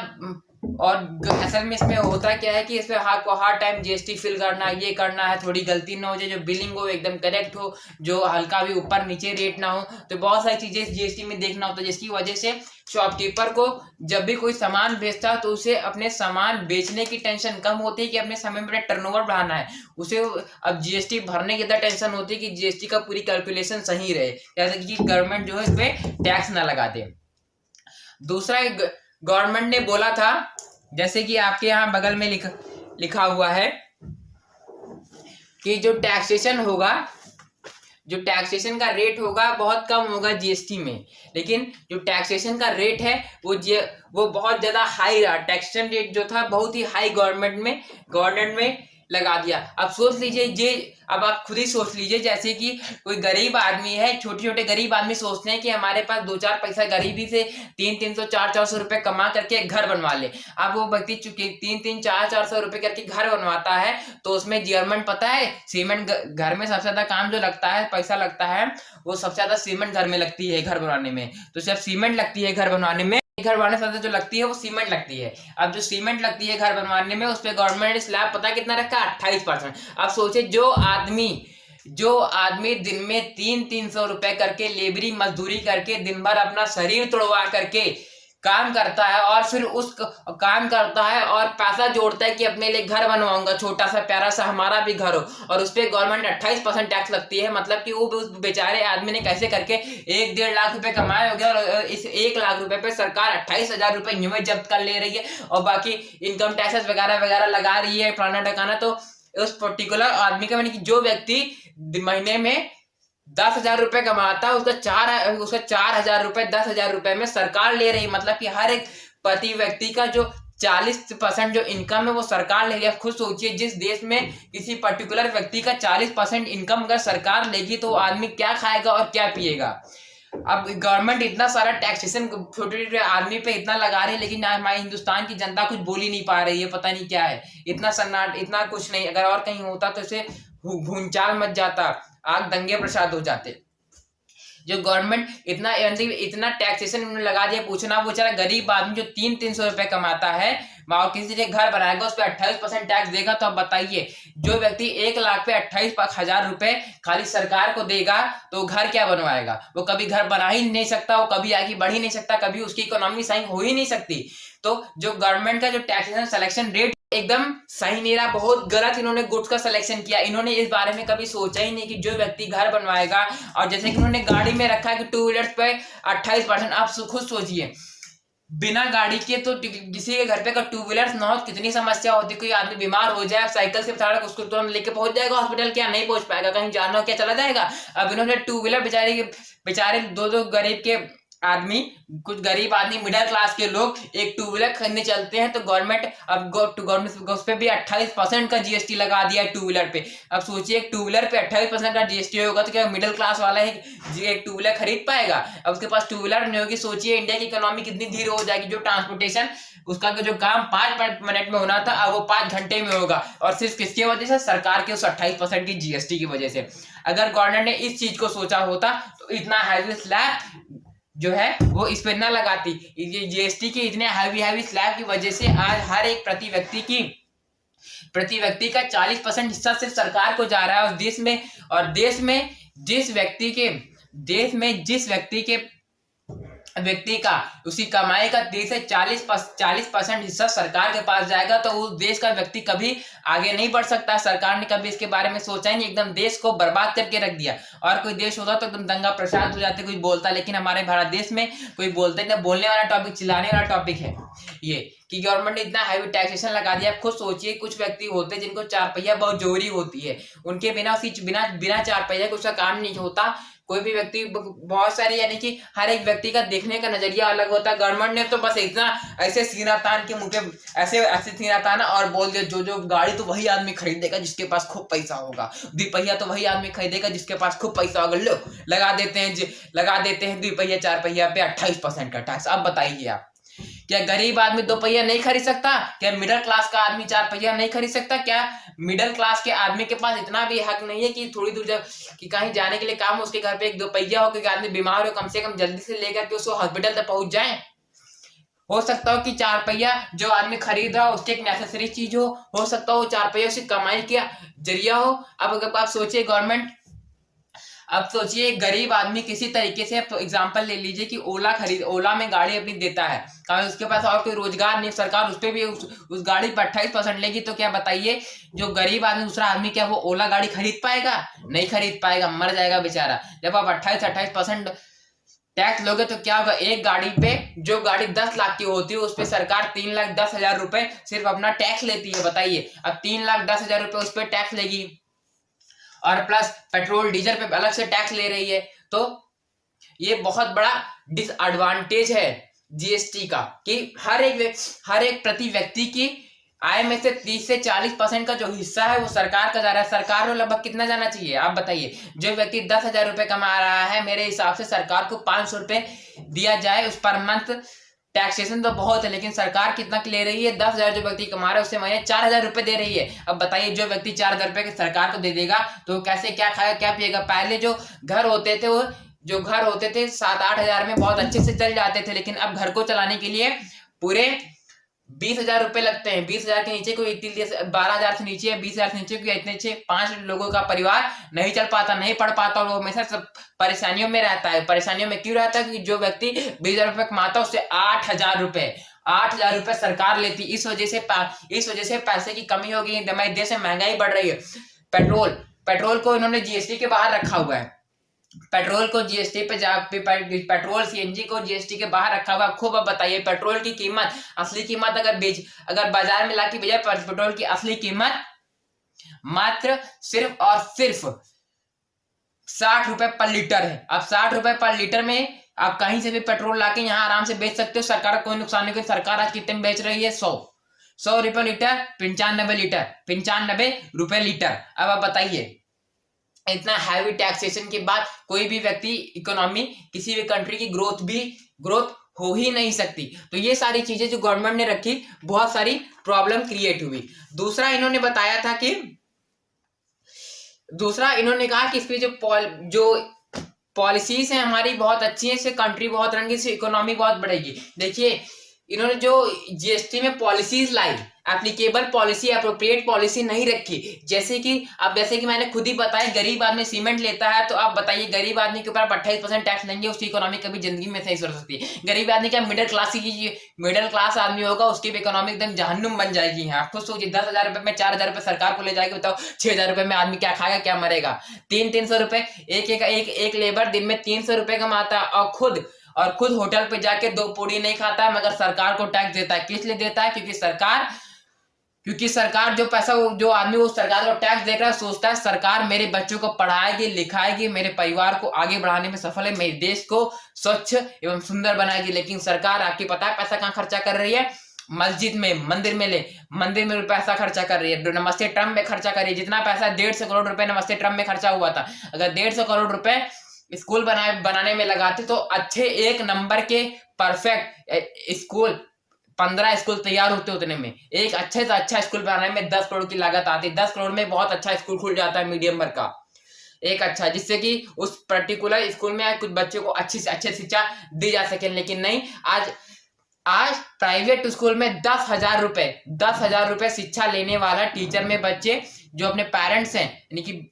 और असल में इसमें होता क्या है कि इसमें हर टाइम जीएसटी फिल करना, ये करना है, थोड़ी गलती ना हो जाए, जो बिलिंग हो एकदम करेक्ट हो, जो हल्का भी ऊपर नीचे रेट ना हो, तो बहुत सारी चीजें जीएसटी में देखना होता है, जिसकी वजह से शॉपकीपर को जब भी कोई सामान बेचता है तो उसे अपने सामान बेचने की टेंशन कम होती है कि अपने समय में टर्नओवर बढ़ाना है, उसे अब जीएसटी भरने की ज्यादा टेंशन होती है कि जीएसटी का पूरी कैलकुलेशन सही रहे, जैसे कि गवर्नमेंट जो है इस पे टैक्स ना लगा दे। दूसरा गवर्नमेंट ने बोला था, जैसे कि आपके यहाँ बगल में लिखा हुआ है कि जो टैक्सेशन होगा, जो टैक्सेशन का रेट होगा बहुत कम होगा जीएसटी में, लेकिन जो टैक्सेशन का रेट है वो बहुत ज्यादा हाई रहा। टैक्सेशन रेट जो था बहुत ही हाई गवर्नमेंट में लगा दिया। अब सोच लीजिए अब आप खुद ही सोच लीजिए, जैसे कि कोई गरीब आदमी है, छोटे गरीब आदमी सोचते हैं कि हमारे पास 2-4 पैसा गरीबी से 300 400 रुपए कमा करके घर बनवा ले। अब वो व्यक्ति चुके 300 400 रुपए करके घर बनवाता है तो उसमें गवर्नमेंट पता है सीमेंट घर में सबसे ज्यादा काम जो लगता है, पैसा लगता है, वो सबसे ज्यादा सीमेंट घर में लगती है घर बनवाने में। तो जब सीमेंट लगती है घर बनवाने में घर बनाने से जो लगती है वो सीमेंट लगती है। अब जो सीमेंट लगती है घर बनवाने में, उस पर गवर्नमेंट ने स्लैब पता कितना रखा, 28%। अब सोचे जो आदमी दिन में 300-300 रुपए करके लेबरी मजदूरी करके दिन भर अपना शरीर तोड़वा करके काम करता है, और फिर उस काम करता है और पैसा जोड़ता है कि अपने लिए घर बनवाऊंगा, छोटा सा प्यारा सा हमारा भी घर हो, और उस पर गवर्नमेंट 28% टैक्स लगती है। मतलब कि वो उस बेचारे आदमी ने कैसे करके 1-1.5 लाख रुपए कमाए हो गया, और इस 1 लाख रुपए पे सरकार 28,000 रुपए यूं ही जब्त कर ले रही है, और बाकी इनकम टैक्सेस वगैरह वगैरह लगा रही है फलाना ढकाना। तो उस पर्टिकुलर आदमी का, मैंने जो व्यक्ति महीने में 10,000 रुपए कमाता है, उसका 4,000 रुपए 10,000 रुपए में सरकार ले रही है। मतलब कि हर एक प्रति व्यक्ति का जो 40% जो इनकम है वो सरकार ले रही है। खुद सोचिए, जिस देश में किसी पर्टिकुलर व्यक्ति का 40% इनकम अगर सरकार लेगी तो आदमी क्या खाएगा और क्या पिएगा। अब गवर्नमेंट इतना सारा टैक्सेशन छोटे छोटे आदमी पे इतना लगा रही है, लेकिन हमारे हिंदुस्तान की जनता कुछ बोल ही नहीं पा रही है, पता नहीं क्या है, इतना सन्नाट, इतना कुछ नहीं। अगर और कहीं होता तो इसे भूचाल मच जाता, आग दंगे प्रसाद हो जाते। जो गवर्नमेंट इतना टैक्सेशन लगा दिया, पूछना वो बेचारा गरीब आदमी जो 300-300 रुपए कमाता है और किसी ने घर बनाएगा उस पर 28% टैक्स देगा। तो अब बताइए, जो व्यक्ति 1 लाख पे 28,000 रुपए खाली सरकार को देगा तो घर क्या बनवाएगा? वो कभी घर बना ही नहीं सकता, वो कभी आगे बढ़ ही नहीं सकता, कभी उसकी इकोनॉमी सही हो ही नहीं सकती। तो जो गवर्नमेंट का जो टैक्सेशन सिलेक्शन रेट एकदम सही नहीं रहा, बहुत गलत इन्होंने गुड्स का सिलेक्शन किया। इन्होंने इस बारे में कभी सोचा ही नहीं कि जो व्यक्ति घर बनवाएगा, और जैसे कि उन्होंने गाड़ी में रखा है कि 2 व्हीलर्स पे 28%। आप खुद सोचिए, बिना गाड़ी के तो किसी के घर पे अगर 2 व्हीलर्स ना हो कितनी समस्या होती। कोई आदमी बीमार हो जाए, साइकिल से सड़क उसको तुरंत लेके पहुंच जाएगा हॉस्पिटल, क्या नहीं पहुंच पाएगा, कहीं जाना हो क्या चला जाएगा। अब इन्होंने 2 व्हीलर बेचारे दो गरीब के आदमी, कुछ गरीब आदमी मिडिल क्लास के लोग एक 2 व्हीलर खरीदने चलते हैं तो गवर्नमेंट उस पे भी 28% का जीएसटी लगा दिया है 2 व्हीलर पे। अब सोचिए, एक 2 व्हीलर पे 28% का जीएसटी होगा तो क्या मिडिल क्लास वाला एक 2 व्हीलर खरीद पाएगा? अब उसके पास 2 व्हीलर नहीं होगी, सोचिए इंडिया की इकोनॉमी कितनी धीरे हो जाएगी। जो ट्रांसपोर्टेशन उसका जो काम 5 मिनट में होना था अब वो 5 घंटे में होगा, और सिर्फ किसकी वजह से? सरकार के उस 28% की जीएसटी की वजह से। अगर गवर्नमेंट ने इस चीज को सोचा होता तो इतना हैवी स्लैब जो है वो इस पे ना लगाती। ये जीएसटी के इतने हैवी स्लैब की वजह से आज हर एक प्रति व्यक्ति का 40% हिस्सा सिर्फ सरकार को जा रहा है उस देश में। और देश में जिस व्यक्ति का उसकी कमाई का 30 से 40% हिस्सा सरकार के पास जाएगा तो उस देश का व्यक्ति कभी आगे नहीं बढ़ सकता। सरकार ने कभी इसके बारे में सोचा ही नहीं, एकदम देश को बर्बाद करके रख दिया। और कोई देश होता तो एकदम दंगा प्रसाद हो जाते, कोई बोलता, लेकिन हमारे भारत देश में कोई बोलते नहीं। बोलने वाला टॉपिक, चिल्लाने वाला टॉपिक है ये कि गवर्नमेंट ने इतना हैवी टैक्सेशन लगा दिया। खुद सोचिए, कुछ व्यक्ति होते हैं जिनको 4 पहिया बहुत जरूरी होती है, उनके बिना 4 पहिया उसका काम नहीं होता। कोई भी व्यक्ति, बहुत सारे, यानी कि हर एक व्यक्ति का देखने का नजरिया अलग होता है। गवर्नमेंट ने तो बस इतना ऐसे सीना तान के मुंह पे ऐसे सीना ताना और बोल दिया, जो गाड़ी तो वही आदमी खरीदेगा जिसके पास खूब पैसा होगा, 2 पहिया तो वही आदमी खरीदेगा जिसके पास खूब पैसा होगा। लो लगा देते हैं 2 पहिया 4 पहिया पे 28% का टैक्स। अब बताइए आप, क्या गरीब आदमी 2 पहिया नहीं खरीद सकता? क्या मिडिल क्लास का आदमी 4 पहिया नहीं खरीद सकता? क्या मिडिल क्लास के आदमी के पास इतना भी हक नहीं है कि थोड़ी दूर कि कहीं जाने के लिए काम, उसके घर पे 1-2 पहिया हो, क्योंकि आदमी बीमार हो, कम से कम जल्दी से लेकर के उसको हॉस्पिटल तक पहुंच जाए? हो सकता हो कि 4 पहिया जो आदमी खरीद रहा हो उसकी एक नेसेसरी चीज हो सकता हो 4 पहिया उसकी कमाई का जरिया हो। अब अगर आप सोचिए, अब सोचिए गरीब आदमी किसी तरीके से, एग्जांपल ले लीजिए कि ओला में गाड़ी अपनी देता है, कारण उसके पास और कोई रोजगार नहीं, सरकार उस पर भी उस गाड़ी पर 28% लेगी। तो क्या बताइए, जो गरीब आदमी, दूसरा आदमी, क्या वो ओला गाड़ी खरीद पाएगा? नहीं खरीद पाएगा, मर जाएगा बेचारा। जब आप 28% टैक्स लोगे तो क्या होगा? एक गाड़ी पे, जो गाड़ी 10 लाख की होती है उस पर सरकार 3,10,000 रुपए सिर्फ अपना टैक्स लेती है। बताइए, अब 3,10,000 रुपए उस पर टैक्स लेगी, और प्लस पेट्रोल डीजल पे अलग से टैक्स ले रही है। तो ये बहुत बड़ा डिसएडवांटेज है जीएसटी का, कि हर एक प्रति व्यक्ति की आय में से 30 से 40% का जो हिस्सा है वो सरकार का जा रहा है। सरकार को लगभग कितना जाना चाहिए आप बताइए? जो व्यक्ति 10,000 रुपए कमा रहा है, मेरे हिसाब से सरकार को 500 रुपए दिया जाए उस पर मंथ। टैक्सेशन तो बहुत है, लेकिन सरकार कितना ले रही है? 10,000 जो व्यक्ति कमा रहा है उससे महीने 4,000 रुपए दे रही है। अब बताइए, जो व्यक्ति 4,000 रुपए सरकार को दे देगा तो कैसे क्या खाएगा क्या पिएगा? पहले जो घर होते थे वो जो घर होते थे 7-8 हजार में बहुत अच्छे से चल जाते थे, लेकिन अब घर को चलाने के लिए पूरे 20 हजार रुपए लगते हैं। 20 हजार के नीचे कोई 12 हजार से नीचे या 20 हजार से नीचे कोई इतने 5 लोगों का परिवार नहीं चल पाता, नहीं पढ़ पाता, और वो हमेशा सब परेशानियों में रहता है। परेशानियों में क्यों रहता है? कि जो व्यक्ति 20 हजार रुपए कमाता है उससे 8 हजार रुपए सरकार लेती। इस वजह से पैसे की कमी हो गई। हमारे देश में महंगाई बढ़ रही है। पेट्रोल को इन्होंने जीएसटी के बाहर रखा हुआ है। पेट्रोल को जीएसटी पे पेट्रोल सीएनजी को जीएसटी के बाहर रखा हुआ। खूब अब बताइए, पेट्रोल की कीमत, असली कीमत अगर बाजार में लाके बेचे, पेट्रोल की असली कीमत मात्र सिर्फ और सिर्फ 60 रुपए पर लीटर है। अब 60 रुपए पर लीटर में आप कहीं से भी पेट्रोल लाके यहाँ आराम से बेच सकते हो। सरकार को कोई नुकसान नहीं। सरकार आज कितने में बेच रही है? 100 रुपए लीटर, 95 रुपए लीटर। अब आप बताइए, इतना हैवी टैक्सेशन के बाद कोई भी व्यक्ति इकोनॉमी किसी भी कंट्री की ग्रोथ हो ही नहीं सकती। तो ये सारी चीजें जो गवर्नमेंट ने रखी, बहुत सारी प्रॉब्लम क्रिएट हुई। दूसरा इन्होंने कहा कि इस पे जो पॉलिसीज हैं हमारी बहुत अच्छी है, इससे कंट्री बहुत रंगी, इससे इकोनॉमी बहुत बढ़ेगी। देखिए, इन्होंने जो जीएसटी में पॉलिसीज लाई, एप्लीकेबल पॉलिसी, अप्रोप्रिएट पॉलिसी नहीं रखी। जैसे कि मैंने खुद ही बताया, गरीब आदमी सीमेंट लेता है, तो आप बताइए गरीब आदमी के ऊपर आप 28% टैक्स लेंगे, उसकी इकोनॉमी कभी जिंदगी में सही सुधर सकती है? गरीब आदमी का मिडिल क्लास आदमी होगा, उसकी भी इकोनॉमी एकदम जहन्नुम बन जाएगी। आप खुद सोचिए, 10,000 रुपए में 4,000 रुपए सरकार को ले जाएगी, बताओ 6,000 रुपए में आदमी क्या खाएगा, क्या मरेगा? 300 रुपए एक लेबर दिन में 300 रुपए कमाता है, और खुद होटल पे जाके 2 पूड़ी नहीं खाता है, मगर सरकार को टैक्स देता है। किस लिए देता है? क्योंकि सरकार जो पैसा, जो आदमी वो सरकार को टैक्स दे रहा है, सोचता है सरकार मेरे बच्चों को पढ़ाएगी, लिखाएगी, मेरे परिवार को आगे बढ़ाने में सफल है, मेरे देश को स्वच्छ एवं सुंदर बनाएगी। लेकिन सरकार, आपकी पता है पैसा कहाँ खर्चा कर रही है? मस्जिद में, मंदिर में पैसा खर्चा कर रही है। नमस्ते ट्रम्प में खर्चा कर रही है। जितना पैसा 150 करोड़ रुपए नमस्ते ट्रम्प में खर्चा हुआ था, अगर 150 करोड़ रुपए स्कूल बनाने में लगाते तो अच्छे 1 नंबर के परफेक्ट स्कूल 15 स्कूल तैयार होते उतने में। एक अच्छे से अच्छा स्कूल बनाने में 10 करोड़ की लागत आती। 10 करोड़ में बहुत अच्छा स्कूल खुल जाता है, मीडियम वर्ग का एक अच्छा, जिससे कि उस पर्टिकुलर स्कूल में कुछ बच्चों को अच्छी से अच्छी शिक्षा दी जा सके। लेकिन नहीं, आज प्राइवेट स्कूल में 10,000 रुपए शिक्षा लेने वाला टीचर में बच्चे जो अपने पेरेंट्स हैं, यानी कि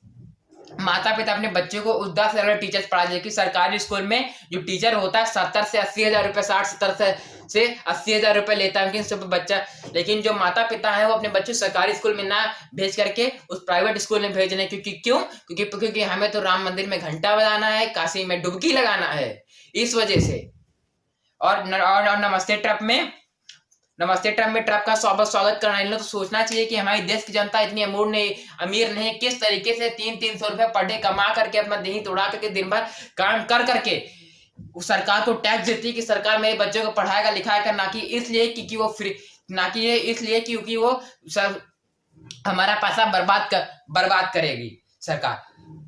माता पिता अपने बच्चे को उस 10,000 टीचर्स पढ़ा जाए कि सरकारी स्कूल में जो टीचर होता है 70 से 80 हजार रुपए, 60-70 से 80 हजार रुपए लेता है सब बच्चा। लेकिन जो माता पिता है वो अपने बच्चे सरकारी स्कूल में ना भेज करके उस प्राइवेट स्कूल में भेज रहे हैं। क्योंकि हमें तो राम मंदिर में घंटा बजाना है, काशी में डुबकी लगाना है, इस वजह से। और नमस्ते ट्रम्प में ट्रम्प का स्वागत करना, इन लोग तो सोचना चाहिए कि हमारी देश की जनता इतनी अमीर नहीं, किस तरीके से 300 रुपए पर डे कमा करके अपना देही तोड़ा करके दिन भर काम कर करके सरकार को टैक्स देती है कि सरकार मेरे बच्चों को पढ़ाएगा लिखाएगा, ना कि इसलिए क्योंकि वो सब हमारा पैसा बर्बाद करेगी सरकार।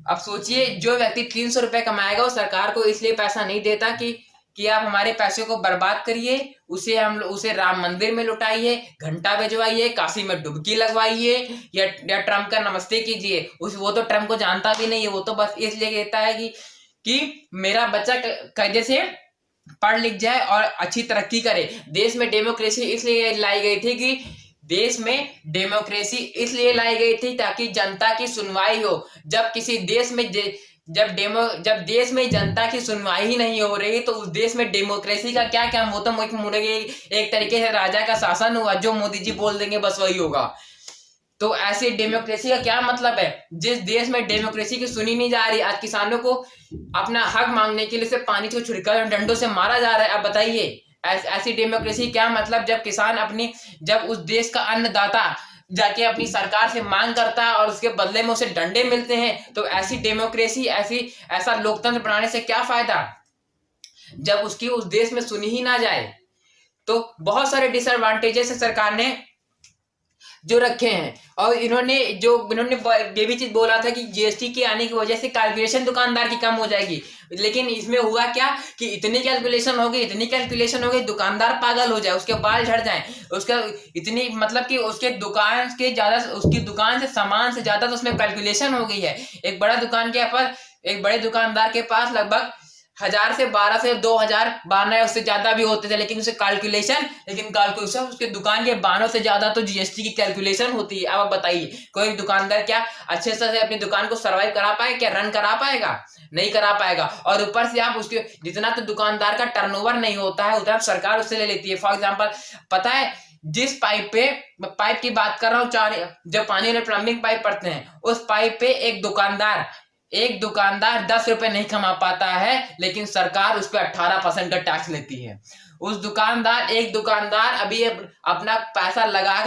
अब सोचिए, जो व्यक्ति 300 रुपए कमाएगा वो सरकार को इसलिए पैसा नहीं देता कि आप हमारे पैसे को बर्बाद करिए, उसे राम मंदिर में लुटाइए, घंटा भिजवाइए, काशी में डुबकी लगवाइए, या ट्रम्प का नमस्ते कीजिए। वो तो ट्रम्प को जानता भी नहीं है, वो तो बस इसलिए कहता है कि मेरा बच्चा कायदे से पढ़ लिख जाए और अच्छी तरक्की करे। देश में डेमोक्रेसी इसलिए लाई गई थी ताकि जनता की सुनवाई हो। जब देश में जनता की सुनवाई ही नहीं हो रही तो उस देश में डेमोक्रेसी का क्या काम? वो तो एक तरीके से राजा का शासन हुआ, जो मोदी जी बोल देंगे बस वही होगा। तो ऐसे डेमोक्रेसी का क्या मतलब है? जिस देश में डेमोक्रेसी की सुनी नहीं जा रही, आज किसानों को अपना हक मांगने के लिए सिर्फ पानी से छिड़कर डंडों से मारा जा रहा है। अब बताइए, ऐसी डेमोक्रेसी क्या मतलब? जब उस देश का अन्नदाता जाके अपनी सरकार से मांग करता है और उसके बदले में उसे डंडे मिलते हैं, तो ऐसी डेमोक्रेसी, ऐसा लोकतंत्र बनाने से क्या फायदा जब उसकी उस देश में सुनी ही ना जाए? तो बहुत सारे डिसएडवांटेजेस है सरकार ने जो रखे हैं। और इन्होंने ये भी चीज बोला था कि जीएसटी के आने की वजह से कैलकुलेशन दुकानदार की कम हो जाएगी। लेकिन इसमें हुआ क्या कि इतनी कैलकुलेशन हो गई दुकानदार पागल हो जाए, उसके बाल झड़ जाए, उसका इतनी मतलब कि उसकी दुकान से सामान से ज्यादा तो उसमें कैलकुलेशन हो गई है। एक बड़े दुकानदार के पास लगभग 1000 से 12 से 2000 12 उससे ज्यादा भी होते थे, लेकिन उसके दुकान के बानों से ज्यादा तो जीएसटी की कैलकुलेशन होती है। अब आप बताइए कोई दुकानदार क्या अच्छे से अपनी दुकान को सर्वाइव करा पाएगा, क्या रन करा पाएगा? नहीं करा पाएगा। और ऊपर से आप उसके जितना तो दुकानदार का टर्नओवर नहीं होता है उतना सरकार उससे ले लेती है। फॉर एग्जाम्पल पता है जिस पाइप की बात कर रहा हूँ, जब पानी वाले प्लम्बिंग पाइप पड़ते हैं उस पाइप पे एक दुकानदार 10 रुपए नहीं कमा पाता है, लेकिन सरकार उस पर 18% का टैक्स लेती है। एक दुकानदार अभी अपना पैसा लगा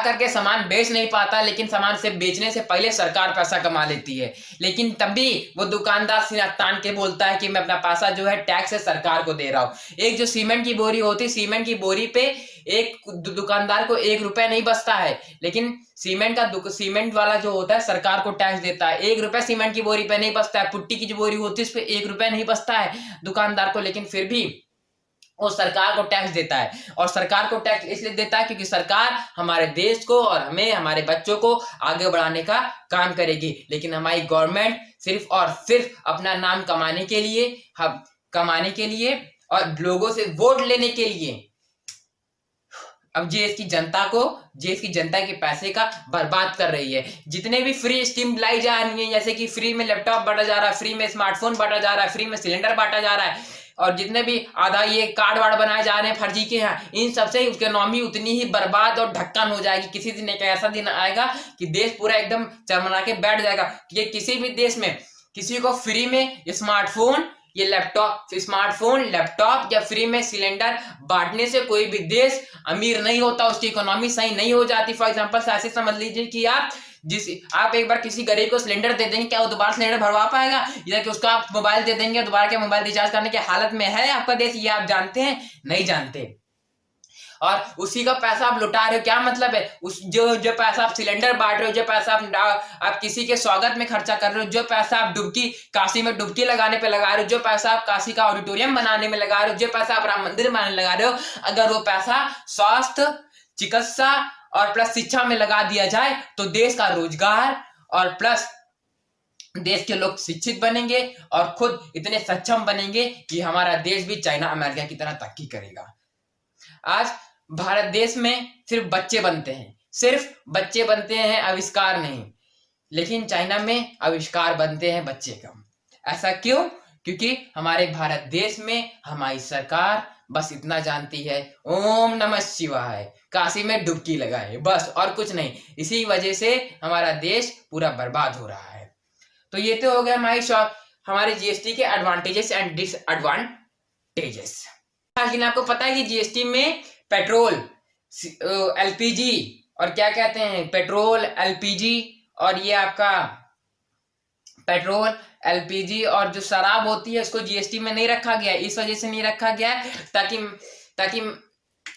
करके सामान बेच नहीं पाता, लेकिन सामान से बेचने से पहले सरकार पैसा कमा लेती है। लेकिन तब भी वो दुकानदार सिर तान के बोलता है कि मैं अपना पैसा जो है टैक्स से सरकार को दे रहा हूं। एक जो सीमेंट की बोरी होती है, सीमेंट की बोरी पे एक दुकानदार को 1 रुपया नहीं बचता है, लेकिन सीमेंट वाला जो होता है सरकार को टैक्स देता है। 1 रुपया सीमेंट की बोरी पे नहीं बचता है। पुट्टी की जो बोरी होती है उस पर 1 रुपया नहीं बचता है दुकानदार को, लेकिन फिर भी वो सरकार को टैक्स देता है। और सरकार को टैक्स इसलिए देता है क्योंकि सरकार हमारे देश को और हमारे बच्चों को आगे बढ़ाने का काम करेगी। लेकिन हमारी गवर्नमेंट सिर्फ और सिर्फ अपना नाम कमाने के लिए और लोगों से वोट लेने के लिए अब देश की जनता के पैसे का बर्बाद कर रही है। जितने भी फ्री स्कीम लाई जा रही है, जैसे कि फ्री में लैपटॉप बांटा जा रहा है, फ्री में स्मार्टफोन बांटा जा रहा है, फ्री में सिलेंडर बांटा जा रहा है, और जितने भी आधा ये कार्ड वार्ड बनाए जा रहे हैं फर्जी के हैं, इन सबसे इकोनॉमी उतनी ही बर्बाद और ढक्कन हो जाएगी। किसी दिन एक ऐसा दिन आएगा कि देश पूरा एकदम चरमरा के बैठ जाएगा कि किसी भी देश में किसी को फ्री में स्मार्टफोन लैपटॉप या फ्री में सिलेंडर बांटने से कोई भी देश अमीर नहीं होता, उसकी इकोनॉमी सही नहीं हो जाती। फॉर एग्जांपल ऐसे समझ लीजिए कि आप एक बार किसी गरीब को सिलेंडर दे देंगे, क्या वो दोबारा सिलेंडर भरवा पाएगा? या कि उसका आप मोबाइल दे देंगे, दोबारा के मोबाइल रिचार्ज करने की हालत में है आपका देश? ये आप जानते हैं? नहीं जानते। और उसी का पैसा आप लुटा रहे हो। क्या मतलब है? जो पैसा आप सिलेंडर बांट रहे हो, जो पैसा आप किसी के स्वागत में खर्चा कर रहे हो, जो पैसा आप काशी में डुबकी लगाने पे लगा रहे हो, जो पैसा आप काशी का ऑडिटोरियम बनाने में लगा रहे हो, जो पैसा आप राम मंदिर बनाने लगा रहे हो, अगर वो पैसा स्वास्थ्य, चिकित्सा और प्लस शिक्षा में लगा दिया जाए तो देश का रोजगार और प्लस देश के लोग शिक्षित बनेंगे और खुद इतने सक्षम बनेंगे कि हमारा देश भी चाइना अमेरिका की तरह तरक्की करेगा। आज भारत देश में सिर्फ बच्चे बनते हैं, आविष्कार नहीं। लेकिन चाइना में आविष्कार बनते हैं, बच्चे कम। ऐसा क्यों? क्योंकि हमारे भारत देश में हमारी सरकार बस इतना जानती है, ओम नमः शिवाय, काशी में डुबकी लगाए, बस, और कुछ नहीं। इसी वजह से हमारा देश पूरा बर्बाद हो रहा है। तो ये तो हो गया हमारे जीएसटी के एडवांटेजेस एंड डिसएडवांटेजेस। लेकिन आपको पता है कि जीएसटी में पेट्रोल, एलपीजी और क्या कहते हैं, पेट्रोल, एलपीजी और ये आपका पेट्रोल, एलपीजी और जो शराब होती है उसको जीएसटी में नहीं रखा गया। इस वजह से नहीं रखा गया है ताकि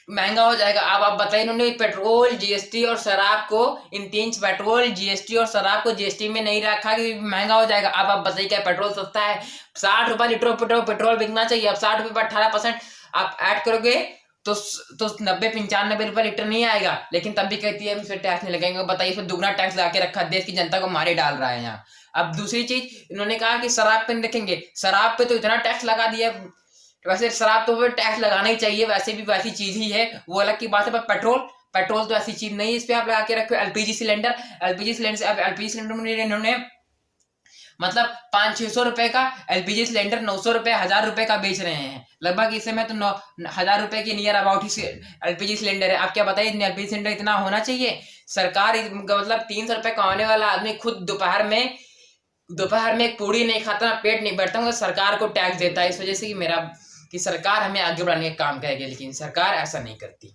महंगा हो जाएगा। अब आप बताइए, इन्होंने पेट्रोल, जीएसटी और शराब को, इन तीन पेट्रोल, जीएसटी और शराब को जीएसटी में नहीं रखा कि महंगा हो जाएगा। अब आप बताइए क्या पेट्रोल सस्ता है? 60 रुपए लीटर पेट्रोल बिकना चाहिए। अब 60 रुपए पर 18% आप ऐड करोगे तो 90-95 रुपए लीटर नहीं आएगा। लेकिन तब भी कहती है इसमें टैक्स नहीं लगेंगे। बताइए, इसमें दुगना टैक्स लगा के रखा, देश की जनता को मारे डाल रहा है यहाँ। अब दूसरी चीज इन्होंने कहा कि शराब पे नहीं रखेंगे। शराब पे तो इतना टैक्स लगा दिया, वैसे शराब तो टैक्स लगाना ही चाहिए, वैसे भी वैसी चीज ही है, वो अलग की बात है। पर पेट्रोल तो ऐसी चीज नहीं है, इस पे आप लगा के रखो। एलपीजी सिलेंडर में इन्होंने मतलब 500-600 रुपए का एलपीजी सिलेंडर 900 रुपए, 1000 रुपए का बेच रहे हैं लगभग। इस समय तो 1000 रुपए के near about he LPG cylinder है। आप क्या बताइए एलपीजी सिलेंडर इतना होना चाहिए? सरकार मतलब 300 रुपए कमाने वाला आदमी खुद दोपहर में एक पूड़ी नहीं खाता, पेट नहीं भरता, सरकार को टैक्स देता है। इस वजह से कि सरकार हमें आगे बढ़ाने का काम करेगी, लेकिन सरकार ऐसा नहीं करती।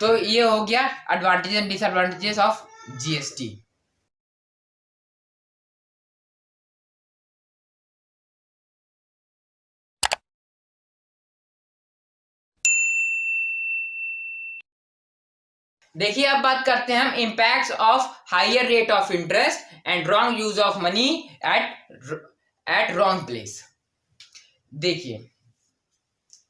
तो ये हो गया advantage and disadvantages of GST. देखिए, अब बात करते हैं हम impacts of higher rate of interest and wrong use of money at wrong place. देखिए,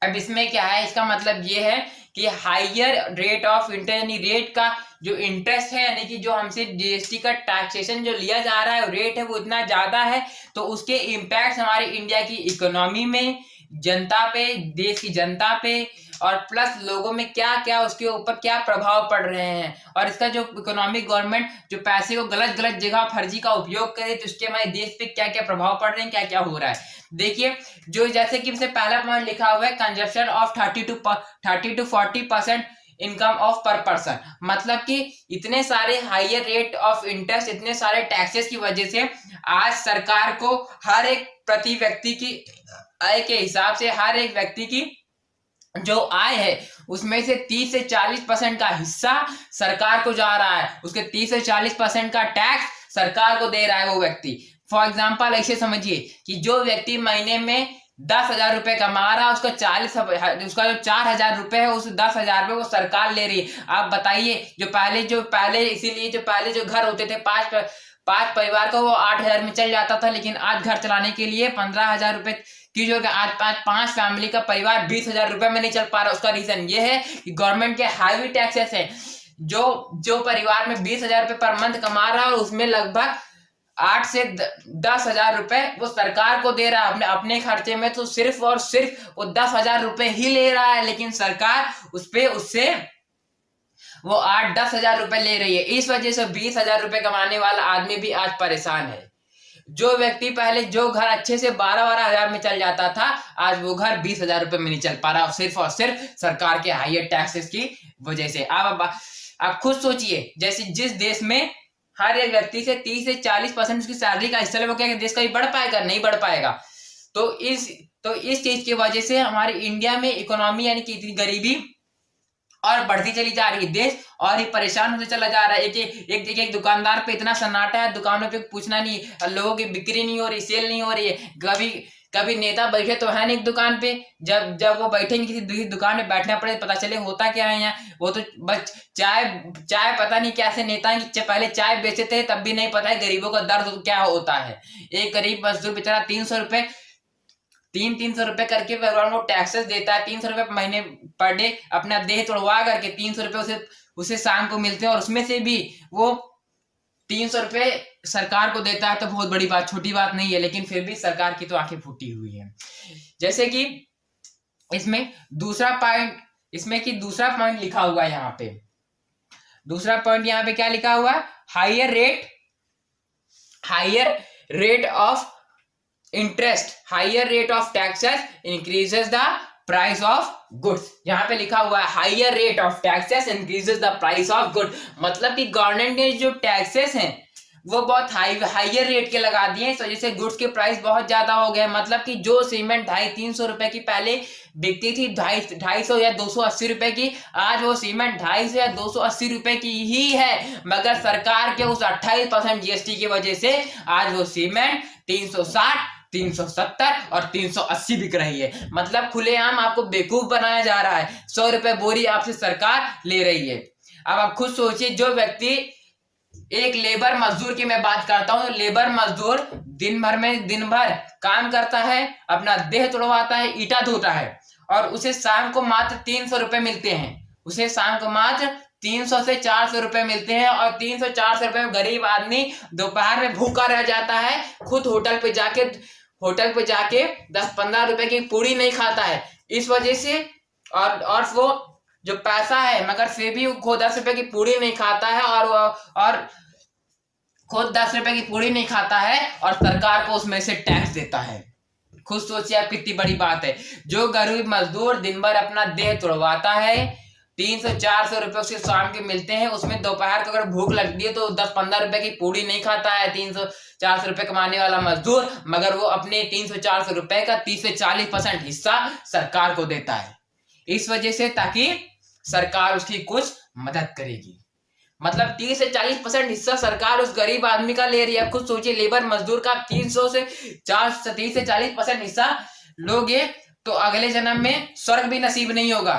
अब इसमें क्या है, इसका मतलब ये है कि हाइयर रेट ऑफ इंटरेस्ट, यानी रेट का जो इंटरेस्ट है, यानी कि जो हमसे जीएसटी का टैक्सेशन जो लिया जा रहा है रेट है वो इतना ज्यादा है, तो उसके इम्पैक्ट हमारे इंडिया की इकोनॉमी में, जनता पे, देश की जनता पे, और प्लस लोगों में क्या क्या उसके ऊपर क्या प्रभाव पड़ रहे हैं, और इसका जो इकोनॉमिक गवर्नमेंट जो पैसे को गलत गलत जगह फर्जी का उपयोग करे तो उसके हमारे देश पे क्या क्या प्रभाव पड़ रहे हैं, क्या क्या हो रहा है। देखिए, जो जैसे कि इनसे पहला पॉइंट लिखा हुआ है, consumption of 30 to 40% income of पर पर्सन, मतलब कि इतने सारे हायर रेट ऑफ इंटरेस्ट, इतने सारे टैक्सेस की वजह से आज सरकार को हर एक प्रति व्यक्ति की आय के हिसाब से, हर एक व्यक्ति की जो आय है उसमें से 30 से 40% का हिस्सा सरकार को जा रहा है, उसके 30 से 40% का टैक्स सरकार को दे रहा है वो व्यक्ति। फॉर एग्जाम्पल ऐसे समझिए कि जो व्यक्ति महीने में 10,000 रुपए कमा रहा है, उसका जो 4,000 रुपए है, उस 10,000 रुपए वो सरकार ले रही है। आप बताइए, इसीलिए जो पहले जो घर होते थे पांच परिवार का, वो 8,000 में चल जाता था, लेकिन आज घर चलाने के लिए 15,000 रुपए की जो आज पांच फैमिली का परिवार 20,000 रुपए में नहीं चल पा रहा। उसका रीजन ये है कि गवर्नमेंट के हाईवी टैक्सेस है। जो परिवार में 20,000 रुपए पर मंथ कमा रहा है, उसमें लगभग 8 से 10,000 रुपए वो सरकार को दे रहा है अपने खर्चे में, तो सिर्फ और सिर्फ वो 10,000 रुपए ही ले रहा है, लेकिन सरकार उससे वो 8-10,000 रुपए ले रही है। इस वजह से 20,000 रुपए कमाने वाला आदमी भी आज परेशान है। जो व्यक्ति पहले जो घर अच्छे से 12-12 हजार में चल जाता था, आज वो घर 20,000 रुपए में नहीं चल पा रहा, सिर्फ और सिर्फ सरकार के हायर टैक्सेस की वजह से। आप खुद सोचिए, जैसे जिस देश में हर एक व्यक्ति से 30 से 40% उसकी सैलरी का हिस्सा, वो क्या देश कभी बढ़ पाएगा? नहीं बढ़ पाएगा। तो इस चीज की वजह से हमारे इंडिया में इकोनॉमी, यानी कि इतनी गरीबी और बढ़ती चली जा रही है, देश और ही परेशान होते चला जा रहा है। एक दुकानदार पे इतना सन्नाटा है, दुकानों पे पूछना नहीं, लोगों की बिक्री नहीं हो रही, सेल नहीं हो रही है। कभी नेता बैठे तो है नहीं दुकान पे, जब वो बैठेंगे किसी दूसरी दुकान में बैठना पड़े, पता चले होता क्या है यहाँ। वो तो बस चाय पता नहीं कैसे नेता पहले चाय बेचते थे, तब भी नहीं पता है गरीबों का दर्द क्या होता है। एक गरीब मजदूर बेचारा 300 रुपए 300 रुपए करके वो टैक्सेस देता है, 300 रुपए महीने पर डे अपना देह तोड़वा करके 300 रुपए उसे शाम को मिलते हैं, और उसमें से भी वो 300 रुपए सरकार को देता है। तो बहुत बड़ी बात, छोटी बात नहीं है, लेकिन फिर भी सरकार की तो आंखें फूटी हुई है। जैसे कि इसमें दूसरा पॉइंट लिखा हुआ है यहाँ पे। दूसरा पॉइंट यहाँ पे क्या लिखा हुआ है? Higher rate of interest, higher rate of taxes increases the price of goods. यहाँ पे लिखा हुआ है higher rate of taxes increases the price of good, मतलब कि गवर्नमेंट ने जो टैक्सेस हैं वो बहुत हायर रेट के लगा दिए, इस वजह से गुड्स के प्राइस बहुत ज्यादा हो गए। मतलब कि जो सीमेंट 250-300 रुपए की पहले बिकती थी 250 या 280 रुपए की, आज वो सीमेंट 250 या 280 रुपए की ही है, मगर सरकार के उस 28% जीएसटी की वजह से आज वो सीमेंट 360, 370 और 380 बिक रही है। मतलब खुलेआम आपको बेवकूफ बनाया जा रहा है। 100 रुपए बोरी आपसे सरकार ले रही है। अब आप खुद सोचिए, जो व्यक्ति एक लेबर मजदूर की मैं बात करता हूं, तो लेबर मजदूर दिन भर काम करता है, अपना देह तोड़वाता है, ईटा धोता है, और उसे शाम को मात्र 300 रुपए मिलते हैं। उसे शाम को मात्र 300 से 400 रुपए मिलते हैं, और 300-400 रुपए में गरीब आदमी दोपहर में भूखा रह जाता है। खुद होटल पे जाके 10-15 रुपए की पूरी नहीं खाता है। इस वजह से और वो जो पैसा है, मगर फिर भी वो 10 रुपए की पूरी नहीं खाता है, और खुद 10 रुपए की पूरी नहीं खाता है, और सरकार को उसमें से टैक्स देता है। खुद सोचिए आप, कितनी बड़ी बात है। जो गरीब मजदूर दिन भर अपना देह तोड़वाता है, 300-400 रुपए उसके शाम के मिलते हैं, उसमें दोपहर को अगर भूख लगती है तो 10-15 रुपए की पूरी नहीं खाता है 300-400 रुपए कमाने वाला मजदूर, मगर वो अपने 300-400 रुपए का 30 से 40% हिस्सा सरकार को देता है। इस वजह से, ताकि सरकार उसकी कुछ मदद करेगी। मतलब 30 से 40% हिस्सा सरकार उस गरीब आदमी का ले रही है। खुद सोचिए, लेबर मजदूर का 30 से 40% हिस्सा लोगे तो अगले जन्म में स्वर्ग भी नसीब नहीं होगा,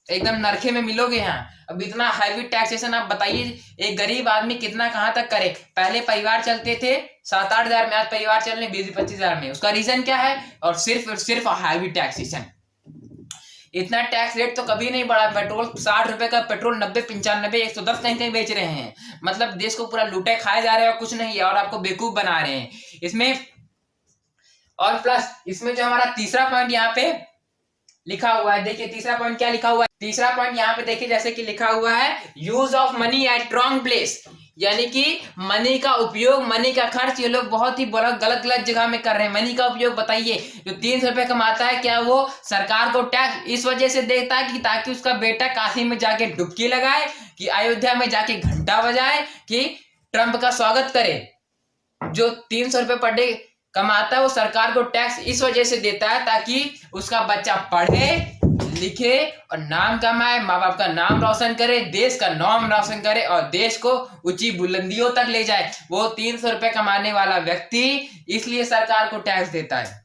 एकदम नरखे में मिलोगे यहाँ। अब इतना हैवी टैक्सेशन, आप बताइए एक गरीब आदमी कितना कहाँ तक करे। पहले परिवार चलते थे 7-8 हजार में, आज परिवार चल रहे 20-25 हजार में। उसका रीजन क्या है? और सिर्फ हैवी टैक्सेशन। इतना टैक्स रेट तो कभी नहीं बढ़ा। पेट्रोल 60 रुपए का पेट्रोल 90, 95, 110 कहीं कहीं बेच रहे हैं। मतलब देश को पूरा लूटे खाए जा रहे हैं और कुछ नहीं है, और आपको बेवकूफ बना रहे हैं इसमें। और प्लस इसमें जो हमारा तीसरा पॉइंट यहाँ पे लिखा हुआ है, देखिए तीसरा पॉइंट क्या लिखा हुआ है। तीसरा पॉइंट यहाँ पे देखिए, जैसे कि लिखा हुआ है use of money at wrong place, यानी कि मनी का उपयोग, मनी का खर्च ये लोग बहुत ही बड़ा गलत जगह में कर रहे हैं। मनी का उपयोग बताइए, जो 300 रुपए कमाता है क्या वो सरकार को टैक्स इस वजह से देता है कि ताकि उसका बेटा काशी में जाके डुबकी लगाए, कि अयोध्या में जाके घंटा बजाए, कि ट्रंप का स्वागत करे। जो 300 रुपए पर डे कमाता है वो सरकार को टैक्स इस वजह से देता है ताकि उसका बच्चा पढ़े लिखे और नाम कमाए, माँ बाप का नाम रोशन करे, देश का नाम रोशन करे और देश को ऊंची बुलंदियों तक ले जाए। वो 300 रुपए कमाने वाला व्यक्ति इसलिए सरकार को टैक्स देता है।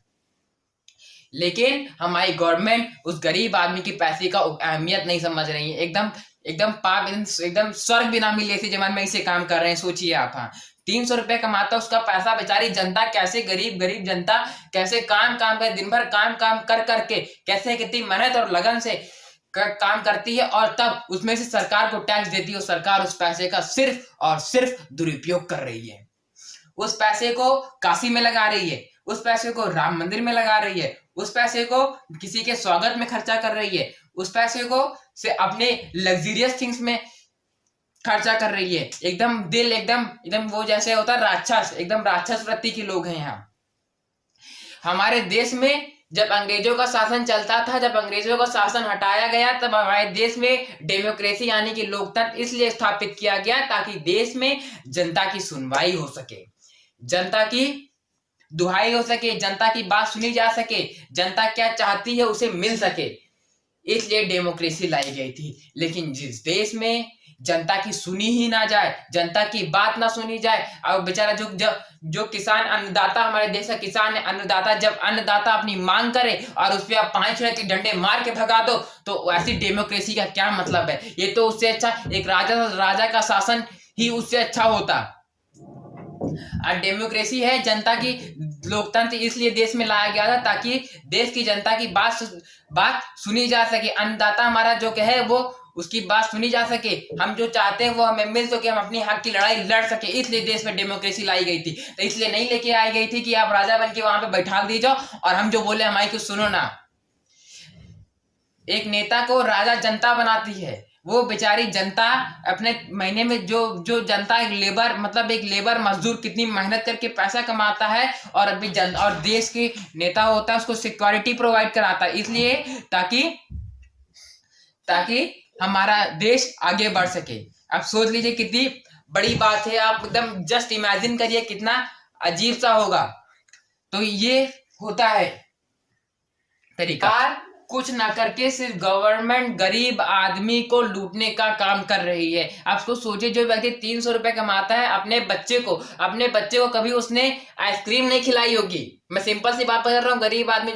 लेकिन हमारी गवर्नमेंट उस गरीब आदमी की पैसे का अहमियत नहीं समझ रही है। एकदम पाप, एकदम स्वर्ग भी ना मिले ऐसे जमाने में इसे काम कर रहे हैं। सोचिए आप, हाँ 300 रुपए कमाता, उसका पैसा बेचारी जनता कैसे, गरीब जनता कैसे काम करे, दिन भर काम कर करके कैसे कितनी मेहनत और लगन से काम करती है, और तब उसमें से सरकार को टैक्स देती है। और सरकार उस पैसे का सिर्फ और सिर्फ दुरुपयोग कर रही है। उस पैसे को काशी में लगा रही है, उस पैसे को राम मंदिर में लगा रही है, उस पैसे को किसी के स्वागत में खर्चा कर रही है, उस पैसे को से अपने लग्जरियस थिंग्स में खर्चा कर रही है। एकदम दिल एकदम वो जैसे होता है राक्षस, एकदम राक्षस वृत्ति के लोग हैं यहाँ। हमारे देश में जब अंग्रेजों का शासन चलता था, जब अंग्रेजों का शासन हटाया गया, तब हमारे देश में डेमोक्रेसी यानी कि लोकतंत्र इसलिए स्थापित किया गया ताकि देश में जनता की सुनवाई हो सके, जनता की दुहाई हो सके, जनता की बात सुनी जा सके, जनता क्या चाहती है उसे मिल सके, इसलिए डेमोक्रेसी लाई गई थी। लेकिन जिस देश में जनता की सुनी ही ना जाए, जनता की बात ना सुनी जाए, और बेचारा जो किसान अन्नदाता, हमारे देश का किसान है अन्नदाता, जब अन्नदाता अपनी मांग करे और उस पर आप 5 मिनट के डंडे मार के भगा दो, तो ऐसी डेमोक्रेसी का क्या मतलब है। ये तो उससे अच्छा एक राजा का शासन ही उससे अच्छा होता। और डेमोक्रेसी है जनता की, लोकतंत्र इसलिए देश में लाया गया था ताकि देश की जनता की बात सुनी जा सके, अन्नदाता हमारा जो कहे वो उसकी बात सुनी जा सके, हम जो चाहते हैं वो हमें मिल सके, हम अपनी हक की लड़ाई लड़ सके। इसलिए देश में डेमोक्रेसी लाई गई थी। तो इसलिए नहीं लेके आई गई थी कि आप राजा बन के वहां पे बैठा दी जाओ और हम जो बोले हमारी कुछ सुनो ना। एक नेता को राजा जनता बनाती है, वो बेचारी जनता अपने महीने में जो जनता एक लेबर मजदूर कितनी मेहनत करके पैसा कमाता है, और अभी और देश के नेता होता है उसको सिक्योरिटी प्रोवाइड कराता है, इसलिए ताकि हमारा देश आगे बढ़ सके। आप सोच लीजिए कितनी बड़ी बात है, आप एकदम जस्ट इमेजिन करिए कितना अजीब सा होगा। तो ये होता है तरीका। कुछ ना करके सिर्फ गवर्नमेंट गरीब आदमी को लूटने का काम कर रही है। आप उसको सोचिए, जो व्यक्ति 300 रुपए कमाता है, अपने बच्चे को कभी उसने आइसक्रीम नहीं खिलाई होगी। मैं सिंपल सी बात कर रहा हूँ, गरीब आदमी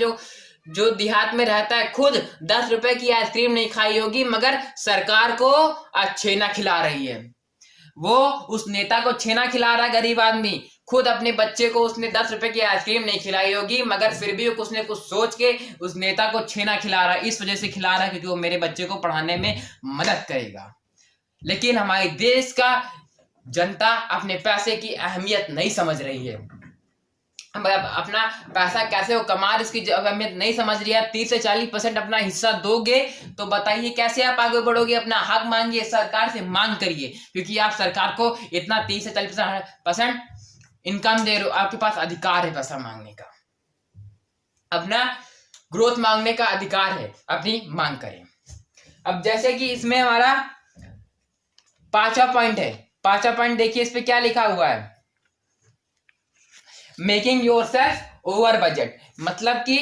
जो देहात में रहता है खुद 10 रुपए की आइसक्रीम नहीं खाई होगी, मगर सरकार को छेना खिला रही है। वो उस नेता को छेना खिला रहा है गरीब आदमी, खुद अपने बच्चे को उसने 10 रुपए की आइसक्रीम नहीं खिलाई होगी, मगर फिर भी उसने कुछ सोच के उस नेता को छेना खिला रहा है। इस वजह से खिला रहा है क्योंकि वो मेरे बच्चे को पढ़ाने में मदद करेगा। लेकिन हमारे देश का जनता अपने पैसे की अहमियत नहीं समझ रही है। अपना पैसा कैसे वो कमा, इसकी अहमियत नहीं समझ रही है। 30 से 40% अपना हिस्सा दोगे तो बताइए कैसे आप आगे बढ़ोगे। अपना हक मांगिए, सरकार से मांग करिए, क्योंकि आप सरकार को इतना 30 से 40% इनकम दे रहे हो, आपके पास अधिकार है पैसा मांगने का, अपना ग्रोथ मांगने का अधिकार है, अपनी मांग करें। अब जैसे कि इसमें हमारा 5वां पॉइंट है, 5वां पॉइंट देखिए इस पे क्या लिखा हुआ है, मेकिंग योरसेल्फ ओवर बजट। मतलब कि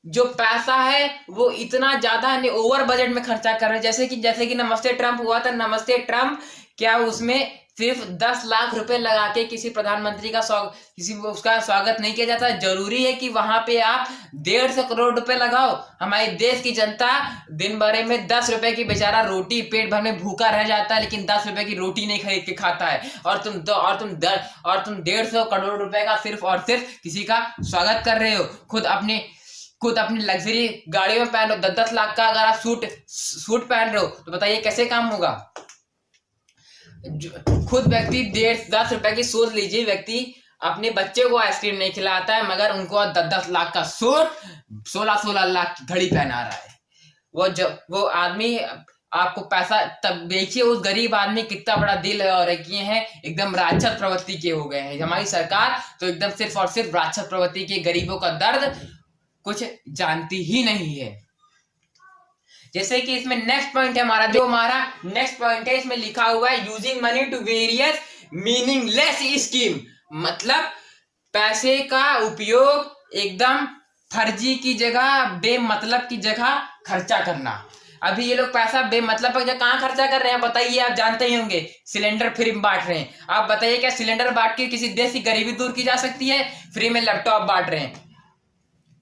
जो पैसा है वो इतना ज्यादा ओवर बजट में खर्चा कर रहे हैं। जैसे कि नमस्ते ट्रंप हुआ था, नमस्ते ट्रंप क्या उसमें सिर्फ 10 लाख रुपए लगा के किसी प्रधानमंत्री का उसका स्वागत नहीं किया जाता। जरूरी है कि वहां पे आप 150 करोड़ रुपए लगाओ। हमारे देश की जनता दिन भर में 10 रुपए की बेचारा रोटी पेट भर में भूखा रह जाता है, लेकिन 10 रुपए की रोटी नहीं खरीद के खाता है, और तुम 150 करोड़ रुपए का सिर्फ और सिर्फ किसी का स्वागत कर रहे हो। खुद अपने खुद अपनी लग्जरी गाड़ियों में पहन रहे हो, 10-10 लाख का अगर आप सूट पहन रहे हो तो बताइए कैसे काम होगा। खुद व्यक्ति 1.5-10 रुपए की, सोच लीजिए, व्यक्ति अपने बच्चे को आइसक्रीम नहीं खिलाता है मगर उनको 10-10 लाख का सूट, 16-16 लाख की घड़ी पहना रहा है। वो आदमी आपको पैसा, तब देखिए उस गरीब आदमी कितना बड़ा दिल और किए हैं, एकदम राक्षस प्रवृत्ति के हो गए हैं। हमारी सरकार तो एकदम सिर्फ और सिर्फ राक्षस प्रवृत्ति के, गरीबों का दर्द कुछ जानती ही नहीं है। जैसे कि इसमें नेक्स्ट पॉइंट है हमारा, जो हमारा नेक्स्ट पॉइंट है, इसमें लिखा हुआ है using money to various meaningless scheme, मतलब पैसे का उपयोग एकदम फर्जी की जगह, बेमतलब की जगह खर्चा करना। अभी ये लोग पैसा बेमतलब पर कहाँ खर्चा कर रहे हैं बताइए, आप जानते ही होंगे, सिलेंडर फ्री में बांट रहे हैं। आप बताइए क्या सिलेंडर बांट के किसी देश की गरीबी दूर की जा सकती है? फ्री में लैपटॉप बांट रहे हैं,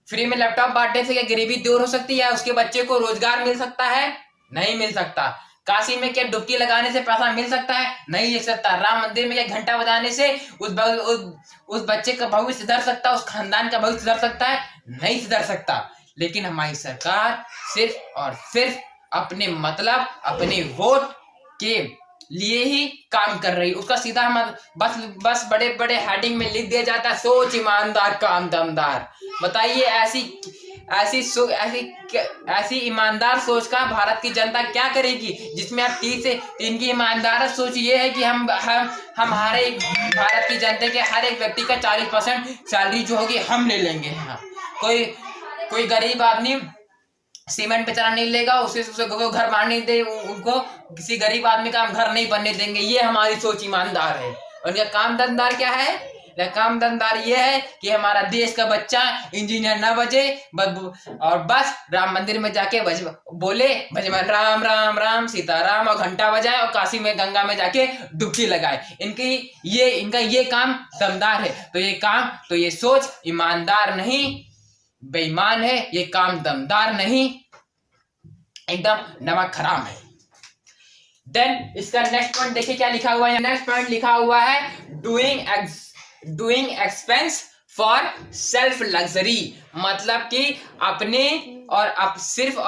फ्री में लैपटॉप बांटने से क्या गरीबी दूर हो सकती है? उसके बच्चे को रोजगार मिल सकता है? नहीं मिल सकता। काशी में क्या डुबकी लगाने से पैसा मिल सकता है? नहीं मिल सकता। राम मंदिर में क्या घंटा बजाने से उस बच्चे का भविष्य सुधर सकता है, उस खानदान का भविष्य सुधर सकता है? नहीं सुधर सकता। लेकिन हमारी सरकार सिर्फ और सिर्फ अपने मतलब, अपने वोट के लिए ही काम कर रही। उसका सीधा बस बड़े बड़े हेडिंग में लिख दिया जाता है, सोच ईमानदार काम दमदार। बताइए ऐसी ईमानदार सोच का भारत की जनता क्या करेगी, जिसमें आप 30 से इनकी ईमानदार सोच ये है कि हम हमारे भारत की जनता के हर एक व्यक्ति का 40% सैलरी जो होगी हम ले लेंगे। हाँ, कोई गरीब आदमी सीमेंट पे चला नहीं लेगा, उसे घर बांध नहीं दे, उनको किसी गरीब आदमी का हम घर नहीं बनने देंगे। ये हमारी सोच ईमानदार है। और इनका काम धंधार क्या है? काम धंधार ये है कि हमारा देश का बच्चा इंजीनियर ना बजे और बस राम मंदिर में जाके बोले भजन राम राम राम सीताराम और घंटा बजाए और काशी में गंगा में जाके डुबकी लगाए। इनका ये काम दमदार है। तो ये सोच ईमानदार नहीं, बेईमान है। ये काम दमदार नहीं, एकदम नमक हराम है। देन इसका नेक्स्ट पॉइंट देखिए क्या लिखा हुआ है। नेक्स्ट पॉइंट लिखा हुआ है doing expense for self luxury, मतलब कि अपने और सिर्फ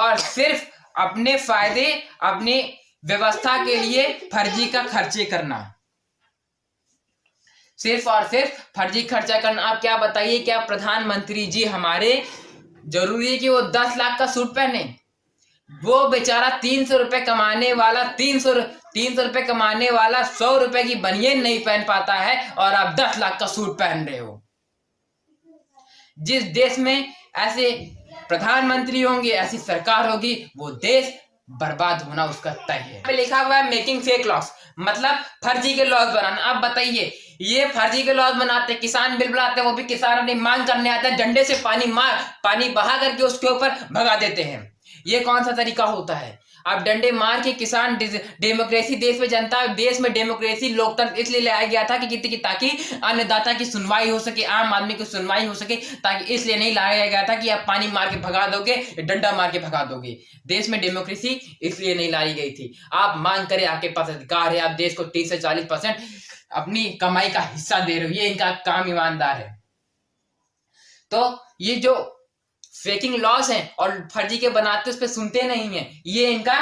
अपने फायदे, अपने व्यवस्था के लिए फर्जी का खर्चे करना, सिर्फ और सिर्फ फर्जी खर्चा करना। आप क्या बताइए, क्या प्रधानमंत्री जी हमारे जरूरी है कि वो 10 लाख का सूट पहने? वो बेचारा 300 रुपए कमाने वाला 300 रुपए कमाने वाला 100 रुपए की बनियान नहीं पहन पाता है और आप 10 लाख का सूट पहन रहे हो। जिस देश में ऐसे प्रधानमंत्री होंगे, ऐसी सरकार होगी, वो देश बर्बाद होना उसका तय है। लिखा हुआ है मेकिंग फेक लॉस, मतलब फर्जी के लॉस बनाना। आप बताइए, ये फर्जी के लॉस बनाते, किसान बिल बनाते हैं, वो भी किसान अपनी मांग करने आता है, डंडे से पानी बहा करके उसके ऊपर भगा देते हैं। ये कौन सा तरीका होता है? आप डंडे मार के किसान, डेमोक्रेसी देश में डेमोक्रेसी लोकतंत्र इसलिए लाया गया था कि ताकि अन्नदाता की सुनवाई हो सके, आम आदमी की सुनवाई हो सके, ताकि इसलिए नहीं लाया गया था कि आप पानी मार के भगा दोगे, डंडा मार के भगा दोगे। देश में डेमोक्रेसी इसलिए नहीं लाई गई थी। आप मांग करें, आपके पास अधिकार है, आप देश को 30 से 40% अपनी कमाई का हिस्सा दे रहे हो, ये इनका काम ईमानदार है। तो ये जो फेकिंग लॉस है और फर्जी के बनाते उस पे सुनते नहीं है, ये इनका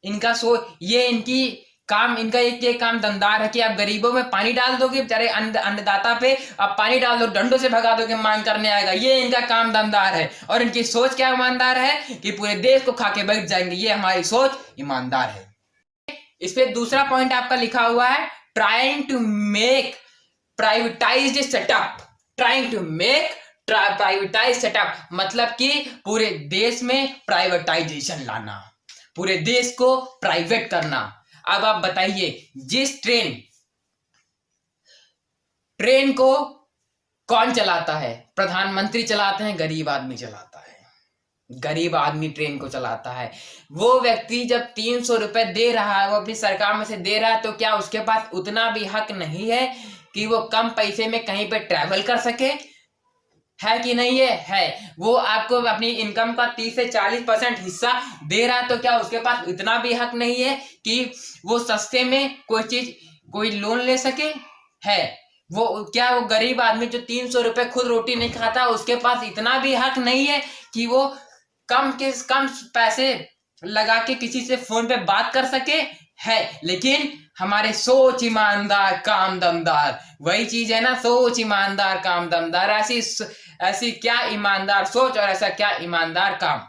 एक काम दमदार है कि आप गरीबों में पानी डाल दोगे, बेचारे अन्नदाता पे आप पानी डाल दो, डंडों से भगा दोगे, मांग करने आएगा। ये इनका काम दमदार है। और इनकी सोच क्या ईमानदार है कि पूरे देश को खा के बैठ जाएंगे। ये हमारी सोच ईमानदार है। इस पे दूसरा पॉइंट आपका लिखा हुआ है trying to make privatised setup, मतलब कि पूरे देश में प्राइवेटाइजेशन लाना, पूरे देश को प्राइवेट करना। अब आप बताइए, जिस ट्रेन को कौन चलाता है? प्रधानमंत्री चलाते हैं, गरीब आदमी चलाता है। गरीब आदमी ट्रेन को चलाता है। वो व्यक्ति जब 300 रुपए दे रहा है, वो अपनी सरकार में से दे रहा है, तो क्या उसके पास उतना भी हक नहीं है कि वो कम पैसे में कहीं पे ट्रैवल कर सके? है कि नहीं है? वो आपको अपनी इनकम का 30 से 40% हिस्सा दे रहा है, तो क्या उसके पास इतना भी हक नहीं है कि वो सस्ते में कोई लोन ले सके? है। वो क्या, वो गरीब आदमी जो 300 रुपए खुद रोटी नहीं खाता, उसके पास इतना भी हक नहीं है कि वो कम पैसे लगा के किसी से फोन पे बात कर सके है। लेकिन हमारे सोच ईमानदार काम दमदार, वही चीज है ना, सोच ईमानदार काम दमदार। ऐसी क्या ईमानदार सोच और ऐसा क्या ईमानदार काम।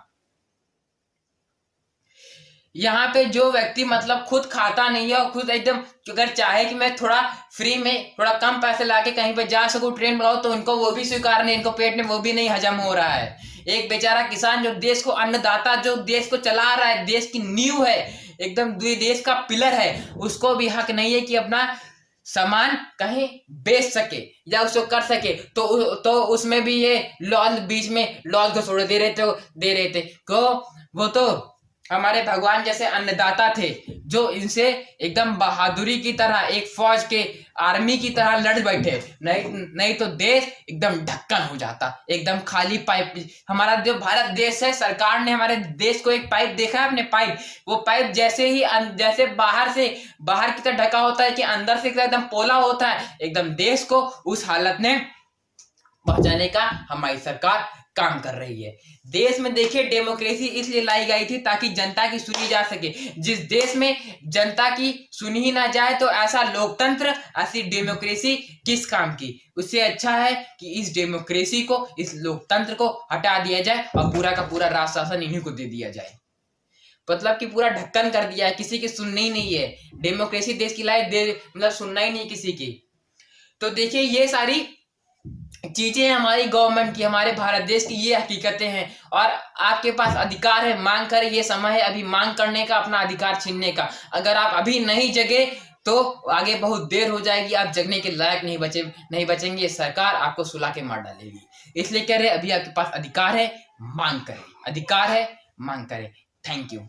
यहाँ पे जो व्यक्ति मतलब खुद खाता नहीं है और खुद एकदम, अगर चाहे कि मैं थोड़ा फ्री में थोड़ा कम पैसे लाके कहीं पे जा सकूं, ट्रेन लगाओ, तो उनको वो भी स्वीकार नहीं, इनको पेट में वो भी नहीं हजम हो रहा है। एक बेचारा किसान जो देश को अन्नदाता, जो देश को चला रहा है, देश की नींव है, एकदम देश का पिलर है, उसको भी हक नहीं है कि अपना सामान कहीं बेच सके या उसको कर सके। तो उसमें भी ये लॉज, बीच में लॉज को छोड़ दे रहे थे को वो तो हमारे भगवान जैसे अन्नदाता थे, जो इनसे एकदम बहादुरी की तरह एक फौज के आर्मी की तरह लड़ बैठे। नहीं तो देश एकदम ढक्कन हो जाता, एकदम खाली पाइप। हमारा जो भारत देश है, सरकार ने हमारे देश को एक पाइप देखा है अपने, पाइप, वो पाइप जैसे बाहर की तरह ढका होता है कि अंदर से एकदम पोला होता है, एकदम देश को उस हालत में पहुंचाने का हमारी सरकार काम कर रही है। देश में देखिए, डेमोक्रेसी इसलिए लाई गई थी ताकि जनता की सुनी जा सके। जिस देश में जनता की सुनी ही ना जाए तो ऐसा लोकतंत्र, ऐसी डेमोक्रेसी किस काम की। उससे अच्छा है कि इस डेमोक्रेसी को, इस लोकतंत्र को हटा दिया जाए और पूरा का पूरा राज शासन इन्हीं को दे दिया जाए। मतलब कि पूरा ढक्कन कर दिया है, किसी की सुननी ही नहीं है। डेमोक्रेसी देश की लाई, मतलब सुनना ही नहीं किसी की। तो देखिए, ये सारी चीजें हमारी गवर्नमेंट की, हमारे भारत देश की ये हकीकतें हैं, और आपके पास अधिकार है, मांग करें। ये समय है अभी मांग करने का, अपना अधिकार छीनने का। अगर आप अभी नहीं जगे तो आगे बहुत देर हो जाएगी, आप जगने के लायक नहीं बचेंगे। ये सरकार आपको सुला के मार डालेगी। इसलिए कह रहे, अभी आपके पास अधिकार है, मांग करें। अधिकार है, मांग करें। Thank you.